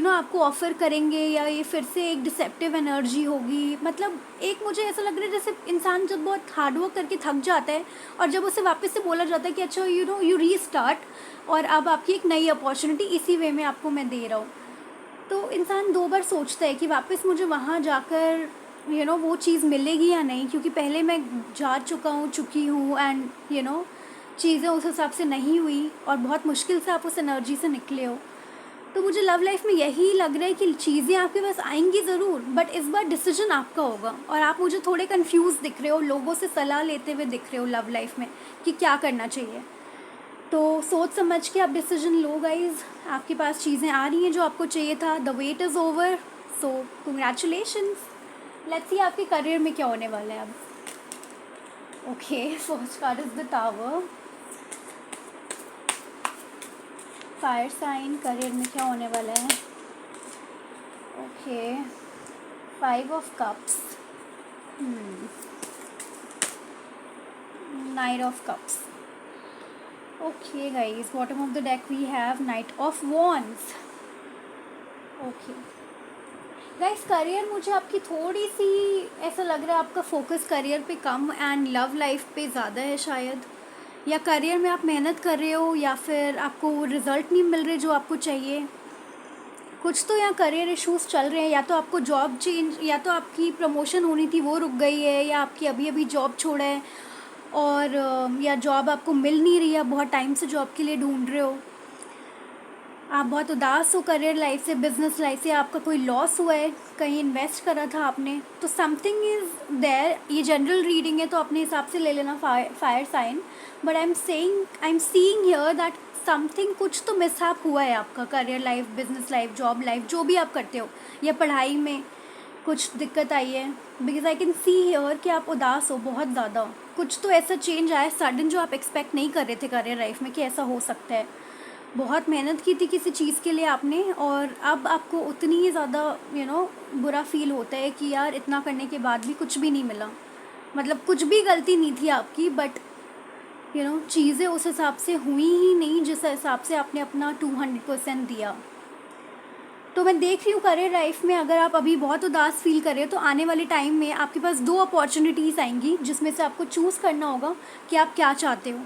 आपको ऑफ़र करेंगे, या ये फिर से एक डिसेप्टिव एनर्जी होगी। मतलब एक मुझे ऐसा लग रहा है जैसे इंसान जब बहुत हार्ड वर्क करके थक जाता है और जब उसे वापस से बोला जाता है कि अच्छा यू रीस्टार्ट और अब आपकी एक नई अपॉर्चुनिटी इसी वे में आपको मैं दे रहा हूँ, तो इंसान 2 बार सोचता है कि वापस मुझे वहाँ जाकर वो चीज़ मिलेगी या नहीं, क्योंकि पहले मैं जा चुकी हूँ एंड चीज़ें उस हिसाब से नहीं हुई और बहुत मुश्किल से आप उस एनर्जी से निकले हो। तो मुझे लव लाइफ में यही लग रहा है कि चीज़ें आपके पास आएंगी ज़रूर, बट इस बार डिसीजन आपका होगा। और आप मुझे थोड़े कंफ्यूज दिख रहे हो, लोगों से सलाह लेते हुए दिख रहे हो लव लाइफ में कि क्या करना चाहिए। तो सोच समझ के आप डिसीजन लो गाइज, आपके पास चीज़ें आ रही हैं जो आपको चाहिए था। The wait is over, so congratulations. Let's see आपके करियर में क्या होने वाला है अब। Okay, first card is the tower. Fire sign, career में क्या होने वाला है। Okay, 5 of cups, knight of cups. Okay guys, bottom of the deck we have knight of wands. Okay guys, career मुझे आपकी थोड़ी सी ऐसा लग रहा है आपका फोकस करियर पे कम एंड लव लाइफ पे ज़्यादा है शायद, या करियर में आप मेहनत कर रहे हो या फिर आपको रिज़ल्ट नहीं मिल रहे जो आपको चाहिए। कुछ तो यहाँ करियर इश्यूज चल रहे हैं, या तो आपको जॉब चेंज, या तो आपकी प्रमोशन होनी थी वो रुक गई है, या आपकी अभी अभी जॉब छोड़ा है और या जॉब आपको मिल नहीं रही है, बहुत टाइम से जॉब के लिए ढूंढ रहे हो। आप बहुत उदास हो करियर लाइफ से, बिजनेस लाइफ से, आपका कोई लॉस हुआ है, कहीं इन्वेस्ट करा था आपने, तो समथिंग इज़ देयर। ये जनरल रीडिंग है तो अपने हिसाब से ले लेना fire sign, but I am seeing here that something, कुछ तो मिसहैप हुआ है आपका career life, business life, job life, जो भी आप करते हो, या पढ़ाई में कुछ दिक्कत आई है। Because I can see here कि आप उदास हो बहुत ज़्यादा। कुछ तो ऐसा चेंज आया सडन जो आप एक्सपेक्ट नहीं कर रहे थे करियर लाइफ में कि ऐसा हो सकता है। बहुत मेहनत की थी किसी चीज़ के लिए आपने, और अब आपको उतनी ही ज़्यादा बुरा फील होता है कि यार इतना करने के बाद भी कुछ भी नहीं मिला। मतलब कुछ भी गलती नहीं थी आपकी, बट चीज़ें उस हिसाब से हुई ही नहीं जिस हिसाब से आपने अपना 200% दिया। तो मैं देख रही हूँ करियर लाइफ में अगर आप अभी बहुत उदास फील कर रहे हो तो आने वाले टाइम में आपके पास 2 अपॉर्चुनिटीज़ आएंगी जिसमें से आपको चूज़ करना होगा कि आप क्या चाहते हो।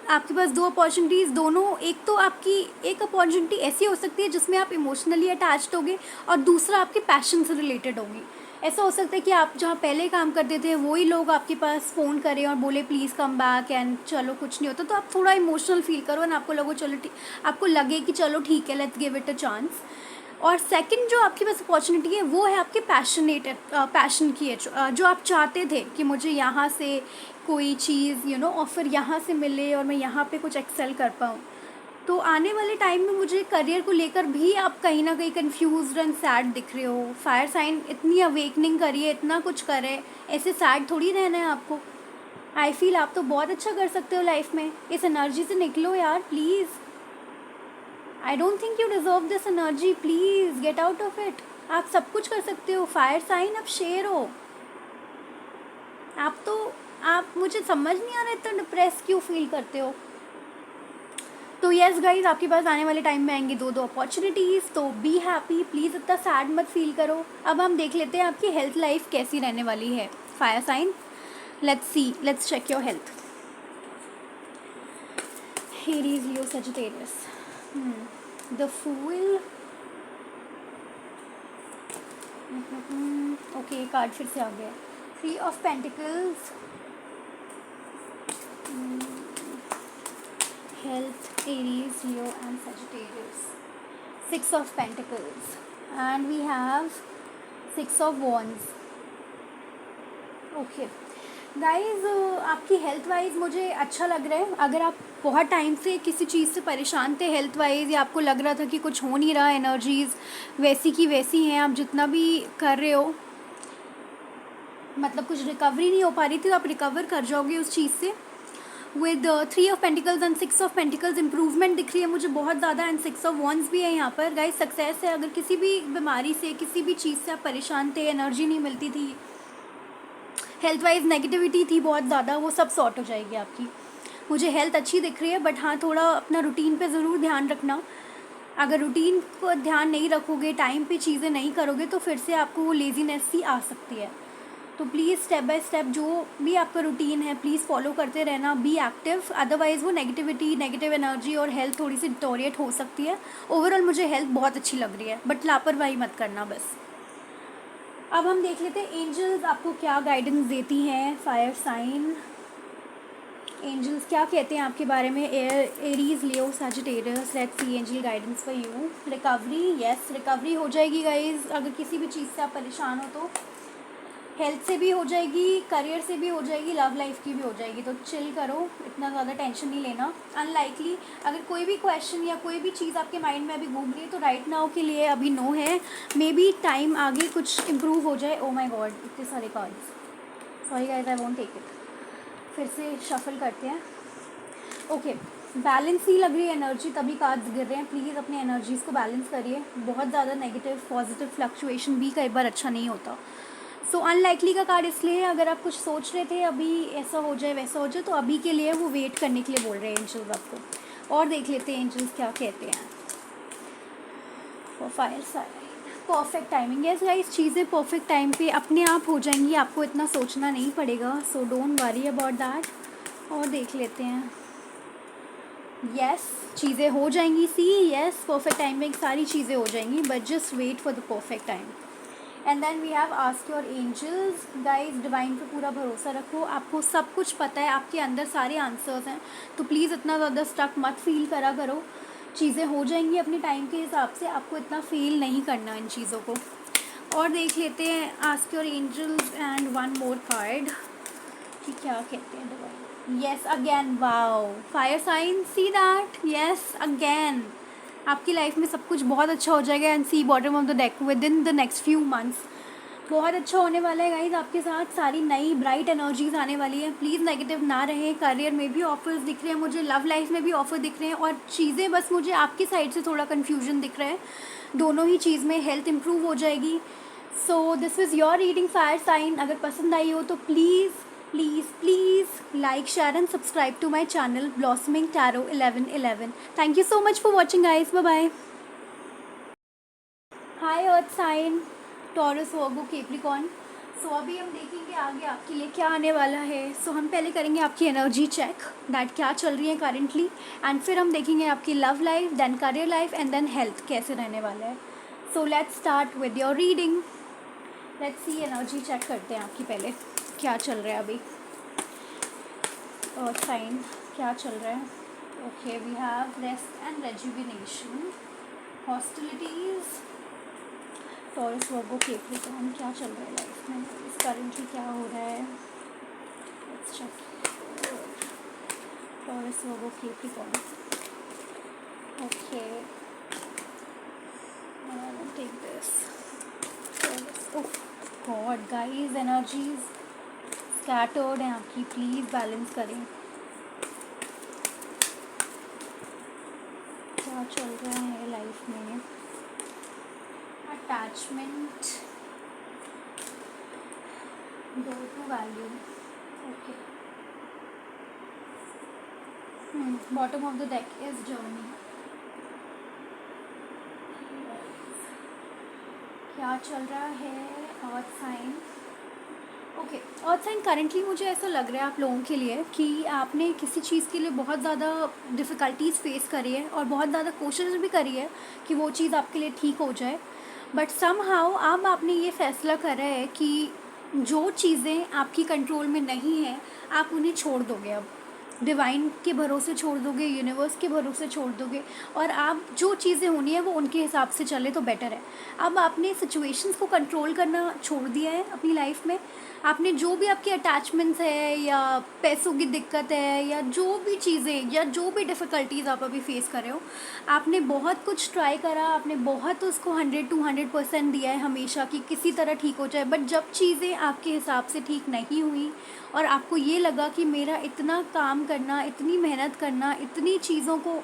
आपके पास 2 अपॉर्चुनिटीज़, दोनों, एक तो आपकी एक अपॉर्चुनिटी ऐसी हो सकती है जिसमें आप इमोशनली अटैच्ड होगे और दूसरा आपके पैशन से रिलेटेड होगी। ऐसा हो सकता है कि आप जहाँ पहले काम करते थे वही लोग आपके पास फ़ोन करें और बोले प्लीज़ कम बैक एंड चलो कुछ नहीं होता, तो आप थोड़ा इमोशनल फील करो एंड आपको लगे कि चलो ठीक है, let's give it a chance. और सेकंड जो आपके पास अपॉर्चुनिटी है वो है आपके पैशन की है, जो आप चाहते थे कि मुझे यहाँ से कोई चीज़ ऑफ़र यहाँ से मिले और मैं यहाँ पे कुछ एक्सेल कर पाऊँ। तो आने वाले टाइम में मुझे करियर को लेकर भी आप कहीं ना कहीं कंफ्यूज्ड एंड सैड दिख रहे हो। फायर साइन इतनी अवेकनिंग करिए, इतना कुछ करे, ऐसे सैड थोड़ी रहना है आपको। आई फील आप तो बहुत अच्छा कर सकते हो लाइफ में, इस एनर्जी से निकलो यार please. I don't think you deserve this energy, please get out of it. आप सब कुछ कर सकते हो, फायर साइन आप शेर हो। आप मुझे समझ नहीं आ रहा इतना डिप्रेस क्यों फील करते हो। तो यस गाइज, आपके पास आने वाले टाइम में आएंगी दो अपॉर्चुनिटीज़, तो बी हैप्पी, प्लीज़ इतना सैड मत फील करो। अब हम देख लेते हैं आपकी हेल्थ लाइफ कैसी रहने वाली है। Fire sign, let's check your health. Aries, Leo, Sagittarius, the fool. Okay, card फिर से आ गया। 3 of pentacles, health, Aries, Leo and Sagittarius. 6 of Pentacles and we have 6 of Wands. Okay guys, आपकी health wise मुझे अच्छा लग रहा है। अगर आप बहुत टाइम से किसी चीज़ से परेशान थे हेल्थ वाइज, या आपको लग रहा था कि कुछ हो नहीं रहा, एनर्जीज वैसी की वैसी हैं, आप जितना भी कर रहे हो मतलब कुछ रिकवरी नहीं हो पा रही थी, तो आप रिकवर कर जाओगे उस चीज़ से। With 3 of pentacles and 6 of pentacles improvement दिख रही है मुझे बहुत ज़्यादा, एंड 6 ऑफ वॉन्ड्स भी है यहाँ पर। गाइस सक्सेस है। अगर किसी भी बीमारी से, किसी भी चीज़ से आप परेशान थे, एनर्जी नहीं मिलती थी, हेल्थ वाइज नेगेटिविटी थी बहुत ज़्यादा, वो सब सॉर्ट हो जाएगी आपकी। मुझे हेल्थ अच्छी दिख रही है, बट हाँ थोड़ा अपना रूटीन पे ज़रूर ध्यान रखना। अगर रूटीन को ध्यान नहीं रखोगे, टाइम पे चीज़ें नहीं करोगे, तो फिर से आपको वो लेजीनेस सी आ सकती है। तो प्लीज़ स्टेप बाय स्टेप जो भी आपका रूटीन है प्लीज़ फॉलो करते रहना, बी एक्टिव, अदरवाइज़ वो नेगेटिविटी, नेगेटिव एनर्जी और हेल्थ थोड़ी सी डिटोरिएट हो सकती है। ओवरऑल मुझे हेल्थ बहुत अच्छी लग रही है, बट लापरवाही मत करना बस। अब हम देख लेते हैं एंजल्स आपको क्या गाइडेंस देती हैं। फायर साइन, एंजल्स क्या कहते हैं आपके बारे में। Aries, Leo, Sagittarius, let's see angel guidance for you. Recovery, yes recovery हो जाएगी गाइज। अगर किसी भी चीज़ से आप परेशान हो तो हेल्थ से भी हो जाएगी, करियर से भी हो जाएगी, लव लाइफ की भी हो जाएगी। तो चिल करो, इतना ज़्यादा टेंशन नहीं लेना। अनलाइकली अगर कोई भी क्वेश्चन या कोई भी चीज़ आपके माइंड में अभी घूम रही है तो राइट नाउ के लिए अभी नो है। मे बी टाइम आगे कुछ इम्प्रूव हो जाए। ओ माई गॉड, इतने सारे cards, sorry guys I won't take it. फिर से शफल करते हैं। ओके, बैलेंस ही लग रही है एनर्जी, तभी कार्ड्स गिर रहे हैं। प्लीज़ अपने एनर्जीज़ को बैलेंस करिए। बहुत ज़्यादा नेगेटिव पॉजिटिव फ्लक्चुएशन भी कई बार अच्छा नहीं होता। सो अनलाइकली का कार्ड इसलिए है, अगर आप कुछ सोच रहे थे अभी ऐसा हो जाए वैसा हो जाए, तो अभी के लिए वो वेट करने के लिए बोल रहे हैं एंजल्स आपको। और देख लेते हैं एंजल्स क्या कहते हैं for fire sign. Perfect timing, yes guys, चीज़ें परफेक्ट टाइम पे अपने आप हो जाएंगी, आपको इतना सोचना नहीं पड़ेगा। So don't worry about that. और देख लेते हैं, यस चीज़ें हो जाएंगी। सी यस, परफेक्ट टाइम में सारी चीज़ें हो जाएंगी, but just wait for the perfect time. And then we have ask your angels. Guys divine पे पूरा भरोसा रखो, आपको सब कुछ पता है, आपके अंदर सारे आंसर्स हैं। तो प्लीज़ इतना ज़्यादा स्टक मत फील करा करो, चीज़ें हो जाएंगी अपने टाइम के हिसाब से, आपको इतना फील नहीं करना इन चीज़ों को। और देख लेते हैं ask your angels and one more card कि क्या कहते हैं divine. Yes again, wow, fire sign, see that, yes again आपकी लाइफ में सब कुछ बहुत अच्छा हो जाएगा। And see bottom of the deck, within the next few months बहुत अच्छा होने वाला है गाइज आपके साथ। सारी नई ब्राइट एनर्जीज आने वाली है। प्लीज़ नेगेटिव ना रहे। करियर में भी ऑफर्स दिख रहे हैं मुझे, लव लाइफ में भी ऑफर दिख रहे हैं, और चीज़ें बस मुझे आपकी साइड से थोड़ा कन्फ्यूजन दिख रहा है। दोनों ही चीज़ में हेल्थ इंप्रूव हो जाएगी। So this is your reading fire sign. अगर पसंद आई हो तो please please please like, share and subscribe to my channel blossoming tarot 1111। Thank you so much for watching guys, bye bye. Hi earth sign, Taurus, Virgo, Capricorn. So अभी हम देखेंगे आगे आपके लिए क्या आने वाला है। सो हम पहले करेंगे आपकी एनर्जी चेक, दैट क्या चल रही है करेंटली, एंड फिर हम देखेंगे आपकी love life, then career life, and then health कैसे रहने वाला है। So let's start with your reading. Let's see, energy check करते हैं आपकी पहले क्या चल रहा है अभी। अर्थ साइन क्या चल रहा है। Okay, we have rest and rejuvenation, hostilities, Taurus, Virgo, Capricorn. क्या चल रहा है लाइफ में, इस करेंटली क्या हो रहा है। Let's check. Taurus, Virgo, Capricorn. Okay, take this. Oh God guys, energies scattered हैं आपकी, प्लीज़ बैलेंस करें। क्या चल रहा है लाइफ में? Attachment, go to value, okay. Bottom of the deck is journey. क्या चल रहा है earth sign? Okay, earth sign currently मुझे ऐसा लग रहा है आप लोगों के लिए कि आपने किसी चीज़ के लिए बहुत ज़्यादा डिफ़िकल्टीज़ फेस करी है और बहुत ज़्यादा कोशिश भी करी है कि वो चीज़ आपके लिए ठीक हो जाए, बट समहाउ अब आपने ये फैसला करा है कि जो चीज़ें आपकी कंट्रोल में नहीं हैं आप उन्हें छोड़ दोगे। अब डिवाइन के भरोसे छोड़ दोगे, यूनिवर्स के भरोसे छोड़ दोगे, और आप जो चीज़ें होनी है वो उनके हिसाब से चले तो बेटर है। अब आपने सिचुएशंस को कंट्रोल करना छोड़ दिया है अपनी लाइफ में। आपने जो भी आपके अटैचमेंट्स है या पैसों की दिक्कत है या जो भी चीज़ें या जो भी डिफ़िकल्टीज़ आप अभी फेस कर रहे हो, आपने बहुत कुछ ट्राई करा, आपने बहुत उसको 100-200% दिया है हमेशा कि किसी तरह ठीक हो जाए, बट जब चीज़ें आपके हिसाब से ठीक नहीं हुई और आपको ये लगा कि मेरा इतना काम करना, इतनी मेहनत करना, इतनी चीज़ों को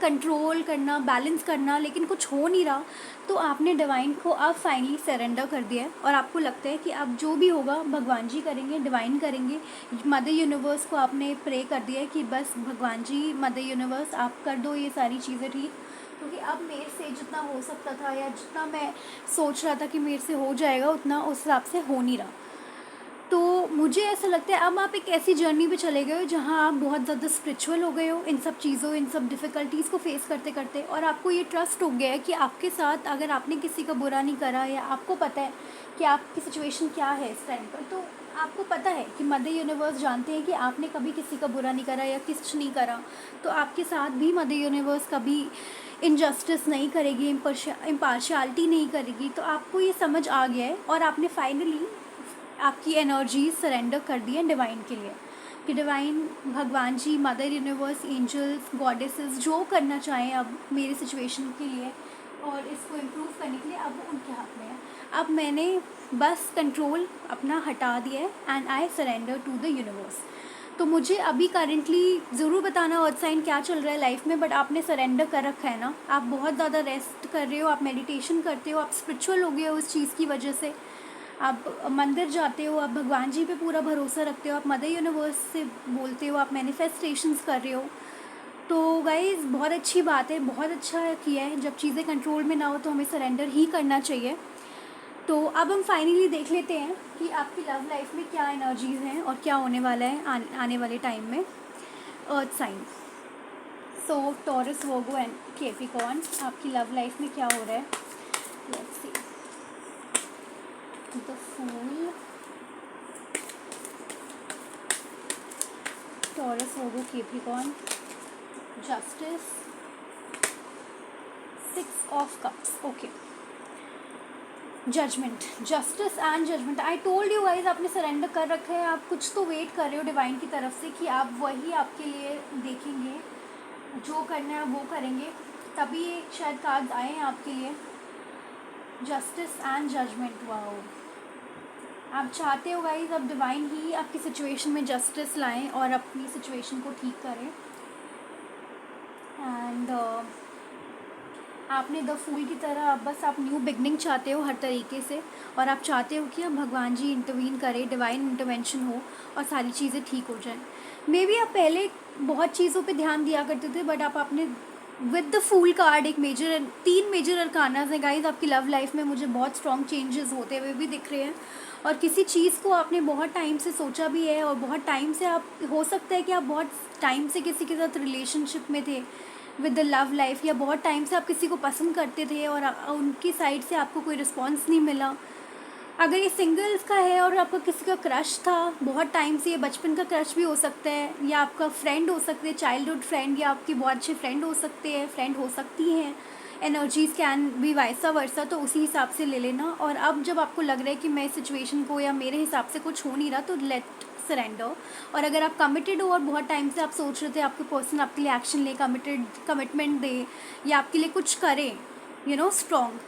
कंट्रोल करना, बैलेंस करना, लेकिन कुछ हो नहीं रहा, तो आपने डिवाइन को अब फाइनली सरेंडर कर दिया है और आपको लगता है कि अब जो भी होगा भगवान जी करेंगे, डिवाइन करेंगे। मदर यूनिवर्स को आपने प्रे कर दिया है कि बस भगवान जी, मदर यूनिवर्स आप कर दो ये सारी चीज़ें ठीक, क्योंकि अब मेरे से जितना हो सकता था या जितना मैं सोच रहा था कि मेरे से हो जाएगा उतना उस हिसाब से हो नहीं रहा। तो मुझे ऐसा लगता है अब आप एक ऐसी जर्नी पे चले गए हो जहाँ आप बहुत ज़्यादा स्पिरिचुअल हो गए हो इन सब चीज़ों, इन सब डिफ़िकल्टीज़ को फेस करते करते, और आपको ये ट्रस्ट हो गया है कि आपके साथ अगर आपने किसी का बुरा नहीं करा या आपको पता है कि आपकी सिचुएशन क्या है इस टाइम पर, तो आपको पता है कि मदर यूनिवर्स जानते हैं कि आपने कभी किसी का बुरा नहीं करा या कुछ नहीं करा, तो आपके साथ भी मदर यूनिवर्स कभी इनजस्टिस नहीं करेगी, इम्पार्शियलिटी नहीं करेगी। तो आपको ये समझ आ गया है और आपने फाइनली आपकी एनर्जी सरेंडर कर दी है डिवाइन के लिए कि डिवाइन, भगवान जी, मदर यूनिवर्स, एंजल्स, गॉडेसेस जो करना चाहें अब मेरी सिचुएशन के लिए और इसको इम्प्रूव करने के लिए, अब वो उनके हाथ में है। अब मैंने बस कंट्रोल अपना हटा दिया है and I surrender to the universe. तो मुझे अभी करेंटली ज़रूर बताना अर्थ साइन क्या चल रहा है लाइफ में, बट आपने सरेंडर कर रखा है ना। आप बहुत ज़्यादा रेस्ट कर रहे हो, आप मेडिटेशन करते हो, आप स्पिरिचुअल हो गए हो उस चीज़ की वजह से, आप मंदिर जाते हो, आप भगवान जी पे पूरा भरोसा रखते हो, आप मदर यूनिवर्स से बोलते हो, आप मैनिफेस्टेशंस कर रहे हो। तो गाइज़ बहुत अच्छी बात है, बहुत अच्छा किया है। जब चीज़ें कंट्रोल में ना हो तो हमें सरेंडर ही करना चाहिए। तो अब हम फाइनली देख लेते हैं कि आपकी लव लाइफ में क्या एनर्जीज़ हैं और क्या होने वाला है आने वाले टाइम में। Earth sign, so Taurus, Virgo and Capricorn, आपकी लव लाइफ में क्या हो रहा है? Let's see. The fool, Taurus, Virgo, Capricorn, justice, 6 of cups, okay, judgment, justice and judgment. I told you guys आपने सरेंडर कर रखा है, आप कुछ तो वेट कर रहे हो डिवाइन की तरफ से कि आप वही आपके लिए देखेंगे, जो करना है वो करेंगे, तभी शायद कार्ड्स आए हैं आपके लिए। जस्टिस एंड जजमेंट, वाओ, आप चाहते हो गाइज अब डिवाइन ही आपकी सिचुएशन में जस्टिस लाएं और अपनी सिचुएशन को ठीक करें। एंड आपने द फूल की तरह अब बस आप न्यू बिगनिंग चाहते हो हर तरीके से, और आप चाहते हो कि अब भगवान जी इंटरवीन करें, डिवाइन इंटरवेंशन हो और सारी चीज़ें ठीक हो जाएं। मे बी आप पहले बहुत चीज़ों पे ध्यान दिया करते थे, बट आप आपने विद द फूल कार्ड एक 3 मेजर अरकानाज हैं गाइज आपकी लव लाइफ में, मुझे बहुत स्ट्रॉन्ग चेंजेस होते हुए भी दिख रहे हैं। और किसी चीज़ को आपने बहुत टाइम से सोचा भी है और बहुत टाइम से, आप हो सकता है कि आप बहुत टाइम से किसी के साथ रिलेशनशिप में थे विद द लव लाइफ, या बहुत टाइम से आप किसी को पसंद करते थे और उनकी साइड से आपको कोई रिस्पॉन्स नहीं मिला। अगर ये सिंगल्स का है और आपका किसी का क्रश था बहुत टाइम से, ये बचपन का क्रश भी हो सकता है, या आपका फ्रेंड हो सकते हैं, चाइल्डहुड फ्रेंड, या आपके बहुत अच्छे फ्रेंड हो सकते हैं, फ्रेंड हो सकती हैं, एनर्जीज़ कैन बी वाइसा वर्सा, तो उसी हिसाब से ले लेना। और अब जब आपको लग रहा है कि मैं सिचुएशन को या मेरे हिसाब से कुछ हो नहीं रहा, तो लेट सरेंडर। और अगर आप कमिटेड हो और बहुत टाइम से आप सोच रहे थे आपके पर्सन आपके लिए एक्शन ले, कमिटमेंट दे या आपके लिए कुछ करें, स्ट्रॉन्ग,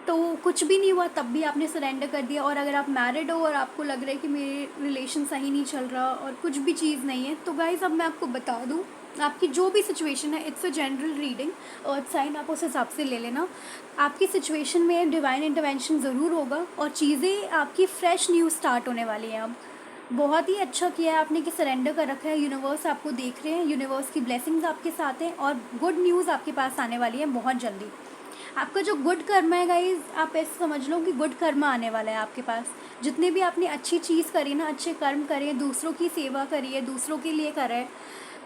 तो कुछ भी नहीं हुआ, तब भी आपने सरेंडर कर दिया। और अगर आप मैरिड हो और आपको लग रहा है कि मेरे रिलेशन सही नहीं चल रहा और कुछ भी चीज़ नहीं है, तो गाइज़ अब मैं आपको बता दूँ आपकी जो भी सिचुएशन है, it's a general reading, earth sign आप उस हिसाब से ले लेना। आपकी सिचुएशन में डिवाइन इंटरवेंशन ज़रूर होगा और चीज़ें आपकी फ्रेश न्यू स्टार्ट होने वाली हैं। अब बहुत ही अच्छा किया है आपने कि सरेंडर कर रखा है, यूनिवर्स आपको देख रहे हैं, यूनिवर्स की ब्लेसिंग्स आपके साथ हैं और गुड न्यूज़ आपके पास आने वाली है बहुत जल्दी। आपका जो गुड कर्म है गाइज, आप ऐसे समझ लो कि गुड कर्म आने वाला है आपके पास। जितने भी आपने अच्छी चीज़ करी ना, अच्छे कर्म करे, दूसरों की सेवा करी है, दूसरों के लिए करा है,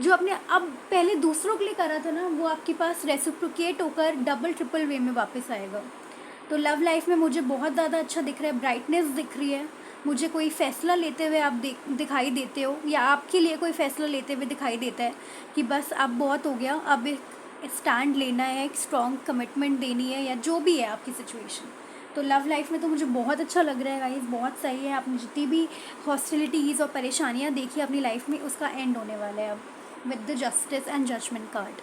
जो आपने अब पहले दूसरों के लिए करा था ना, वो आपके पास रेसिप्रोकेट होकर डबल ट्रिपल वे में वापस आएगा। तो लव लाइफ में मुझे बहुत ज़्यादा अच्छा दिख रहा है, ब्राइटनेस दिख रही है मुझे। कोई फ़ैसला लेते हुए आप दिखाई देते हो, या आपके लिए कोई फ़ैसला लेते हुए दिखाई देता है कि बस अब बहुत हो गया, अब एक स्टैंड लेना है, एक स्ट्रॉन्ग कमिटमेंट देनी है, या जो भी है आपकी सिचुएशन। तो लव लाइफ में तो मुझे बहुत अच्छा लग रहा है गाइस, बहुत सही है। आपने जितनी भी हॉस्टिलिटीज़ और परेशानियाँ देखी अपनी लाइफ में, उसका एंड होने वाला है अब with the justice and judgment card.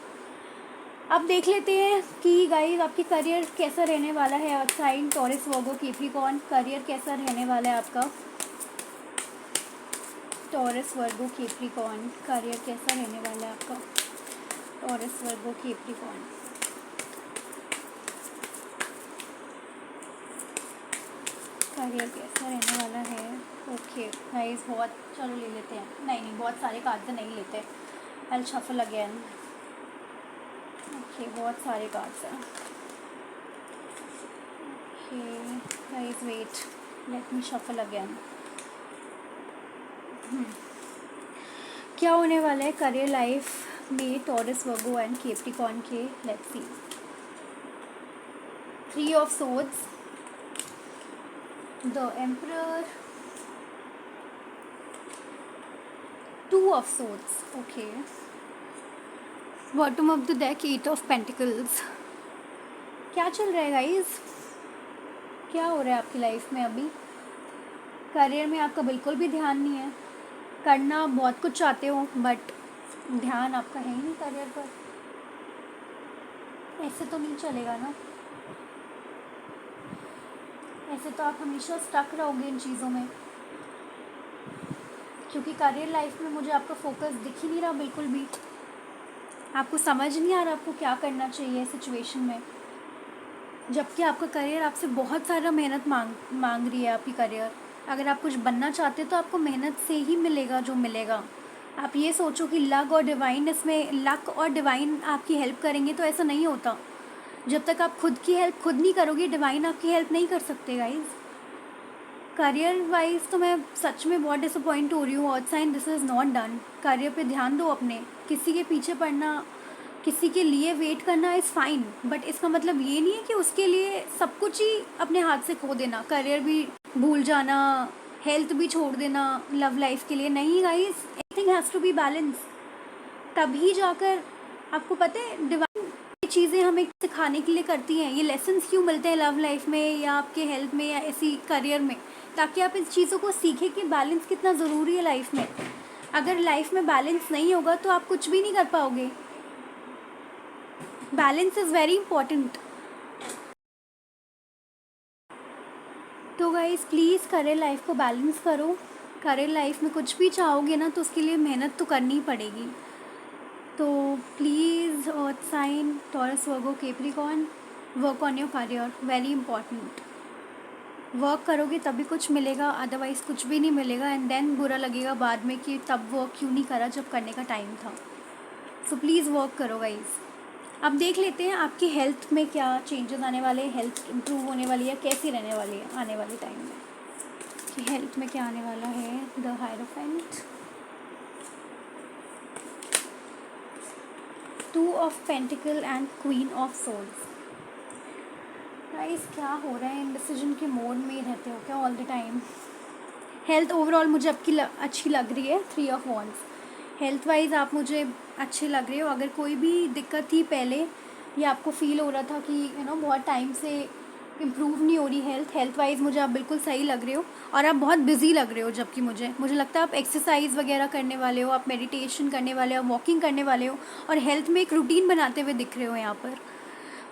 अब देख लेते हैं कि गाइस आपकी करियर कैसा रहने वाला है। Earth sign, Taurus, Virgo, Capricorn, career कैसा रहने वाला है आपका। टॉरस, वर्गो, कैप्रिकॉर्न, करियर कैसा रहने वाला है आपका। टॉरस, वर्गो, कैप्रिकॉर्न, करियर कैसा रहने वाला है। ओके गाइस, बहुत, चलो ले लेते हैं। नहीं, बहुत सारे कार्ड तो नहीं लेते। आई शफल अगेन। ओके, बहुत सारे कार्ड्स हैं। Okay guys, wait, let me shuffle again. क्या होने वाला है करियर लाइफ में टॉरस, वर्गो एंड कैप्रिकॉर्न के, let's see. 3 of swords, the emperor, 2 of swords, okay, bottom of the deck, 8 of pentacles. क्या चल रहा है गाइस, क्या हो रहा है आपकी लाइफ में अभी। करियर में आपका बिल्कुल भी ध्यान नहीं है, करना बहुत कुछ चाहते हो बट ध्यान आपका है ही नहीं करियर पर। ऐसे तो नहीं चलेगा ना, ऐसे तो आप हमेशा स्टक रहोगे इन चीज़ों में, क्योंकि करियर लाइफ में मुझे आपका फोकस दिख ही नहीं रहा बिल्कुल भी। आपको समझ नहीं आ रहा आपको क्या करना चाहिए सिचुएशन में, जबकि आपका करियर आपसे बहुत सारा मेहनत मांग रही है आपकी करियर। अगर आप कुछ बनना चाहते हो तो आपको मेहनत से ही मिलेगा जो मिलेगा। आप ये सोचो कि लक और डिवाइन, इसमें लक और डिवाइन आपकी हेल्प करेंगे, तो ऐसा नहीं होता। जब तक आप खुद की हेल्प खुद नहीं करोगे, डिवाइन आपकी हेल्प नहीं कर सकते गाइज। करियर वाइज तो मैं सच में बहुत डिसअपॉइंट हो रही हूँ। Earth sign, this is not done. Career पे ध्यान दो अपने, किसी के पीछे पड़ना, किसी के लिए वेट करना इज़ फाइन, बट इसका मतलब ये नहीं है कि उसके लिए सब कुछ ही अपने हाथ से खो देना, करियर भी भूल जाना, हेल्थ भी छोड़ देना लव लाइफ के लिए। नहीं guys, everything has to be balance. तभी जाकर, आपको पता है डिवाइन ये चीज़ें हमें सिखाने के लिए करती हैं। ये लेसन्स क्यों मिलते हैं लव लाइफ में या आपके हेल्थ में या ऐसी करियर में, ताकि आप इस चीज़ों को सीखें कि बैलेंस कितना ज़रूरी है लाइफ में। अगर लाइफ में बैलेंस नहीं होगा तो आप कुछ भी नहीं कर पाओगे। Balance is very important. तो गाइस प्लीज़ करियर लाइफ को बैलेंस करो। करियर लाइफ में कुछ भी चाहोगे ना, तो उसके लिए मेहनत तो करनी पड़ेगी। तो please earth sign, Taurus, Virgo, Capricorn, work on your career, very important. Work करोगे तभी कुछ मिलेगा, अदरवाइज़ कुछ भी नहीं मिलेगा। एंड देन बुरा लगेगा बाद में कि तब वर्क क्यों नहीं करा जब करने का टाइम था। सो प्लीज़ वर्क करो गाइज। अब देख लेते हैं आपकी हेल्थ में क्या चेंजेस आने वाले हैं, हेल्थ इंप्रूव होने वाली है, कैसी रहने वाली है आने वाले टाइम में, कि हेल्थ में क्या आने वाला है। The hierophant, 2 of pentacle and queen of souls. Guys क्या हो रहा है, इंडिसीजन के मोड में ही रहते हो क्या all the time. Health overall मुझे आपकी अच्छी लग रही है, 3 ऑफ वॉन्ड्स। हेल्थ वाइज आप मुझे अच्छे लग रहे हो। अगर कोई भी दिक्कत थी पहले, या आपको फील हो रहा था कि बहुत टाइम से इम्प्रूव नहीं हो रही हेल्थ वाइज, मुझे आप बिल्कुल सही लग रहे हो। और आप बहुत बिजी लग रहे हो, जबकि मुझे लगता है आप एक्सरसाइज वगैरह करने वाले हो, आप मेडिटेशन करने वाले हो, वॉकिंग करने वाले हो, और हेल्थ में एक रूटीन बनाते हुए दिख रहे हो यहाँ पर,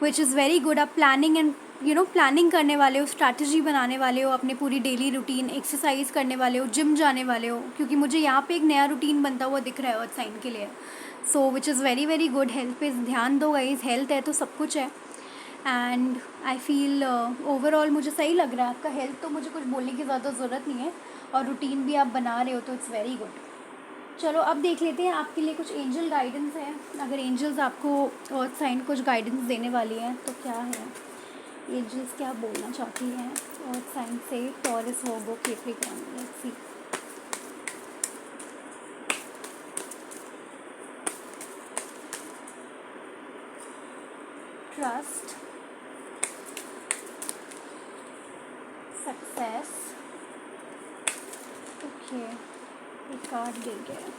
विच इज़ वेरी गुड। आप प्लानिंग एंड प्लानिंग करने वाले हो, स्ट्रैटेजी बनाने वाले हो, अपने पूरी डेली रूटीन, एक्सरसाइज करने वाले हो, जिम जाने वाले हो, क्योंकि मुझे यहाँ पे एक नया रूटीन बनता हुआ दिख रहा है अर्थ साइन के लिए। So which is very very good. Health पे ध्यान दो गाइस, हेल्थ है तो सब कुछ है। एंड आई फील ओवरऑल मुझे सही लग रहा है आपका हेल्थ, तो मुझे कुछ बोलने की ज़्यादा ज़रूरत नहीं है, और रूटीन भी आप बना रहे हो तो इट्स वेरी गुड। चलो अब देख लेते हैं आपके लिए कुछ एंजल गाइडेंस है। अगर एंजल्स आपको अर्थ साइन कुछ गाइडेंस देने वाली हैं तो क्या है, एंजल्स क्या बोलना चाहती हैं अर्थ साइन से Taurus, Virgo, Capricorn. Let's see. Trust, success, okay, एक कार्ड दे गया,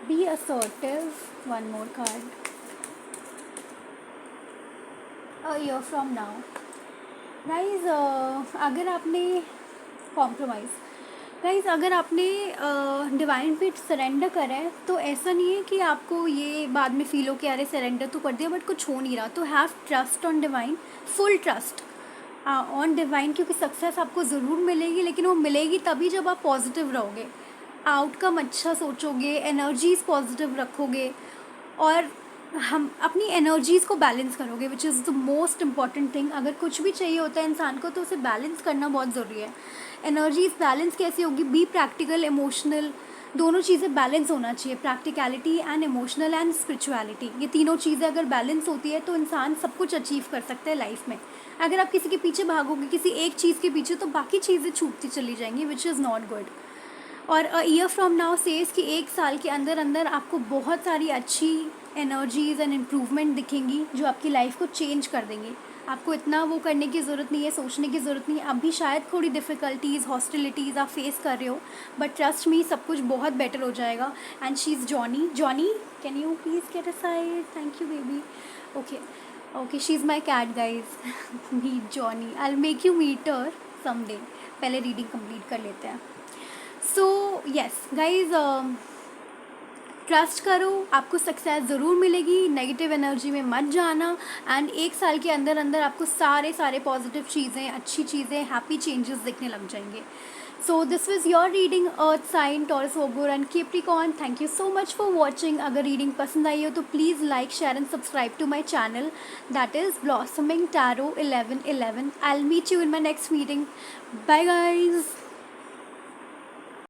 be assertive, one more card, a year from now. Guys अगर आपने कॉम्प्रोमाइज़, गाइज अगर आपने डिवाइन पे सरेंडर करा है तो ऐसा नहीं है कि आपको ये बाद में फील हो कि अरे सरेंडर तो कर दिया बट कुछ हो नहीं रहा, तो have trust on divine, full trust on divine, क्योंकि सक्सेस आपको ज़रूर मिलेगी, लेकिन वो मिलेगी तभी जब आप पॉजिटिव रहोगे, आउटकम अच्छा सोचोगे, एनर्जीज पॉजिटिव रखोगे, और हम अपनी एनर्जीज़ को बैलेंस करोगे, which is the most important thing. अगर कुछ भी चाहिए होता है इंसान को तो उसे बैलेंस करना बहुत ज़रूरी है। एनर्जीज़ बैलेंस कैसे होगी, बी प्रैक्टिकल, इमोशनल, दोनों चीज़ें बैलेंस होना चाहिए, practicality and emotional and spirituality, ये तीनों चीज़ें अगर बैलेंस होती है तो इंसान सब कुछ अचीव कर सकता है लाइफ में। अगर आप किसी के पीछे भागोगे, किसी एक चीज़ के पीछे, तो बाकी चीज़ें छूटती चली जाएंगी, विच इज़ नॉट गुड। और a year from now says कि एक साल के अंदर अंदर आपको बहुत सारी अच्छी एनर्जीज़ एंड इम्प्रूवमेंट दिखेंगी जो आपकी लाइफ को चेंज कर देंगी। आपको इतना वो करने की ज़रूरत नहीं है, सोचने की ज़रूरत नहीं है। अभी शायद थोड़ी डिफ़िकल्टीज़, हॉस्टिलिटीज़ आप फेस कर रहे हो, बट ट्रस्ट मी सब कुछ बहुत बेटर हो जाएगा। And she is Johnny, Johnny can you please get aside, thank you baby. Okay okay, she is my cat guys, meet Johnny, I will make you meet her someday. पहले reading complete कर लेते हैं। So yes guys, trust करो, आपको success ज़रूर मिलेगी, negative energy में मत जाना, एंड एक साल के अंदर अंदर आपको सारे पॉजिटिव चीज़ें, अच्छी चीज़ें, हैप्पी चेंजेस दिखने लग जाएंगे। So this was your reading earth sign, Taurus, Virgo and Capricorn. Thank you so much for watching. अगर रीडिंग पसंद आई हो तो please like, share and subscribe to my channel, that is blossoming tarot 1111। I will meet you in my next meeting. Bye guys.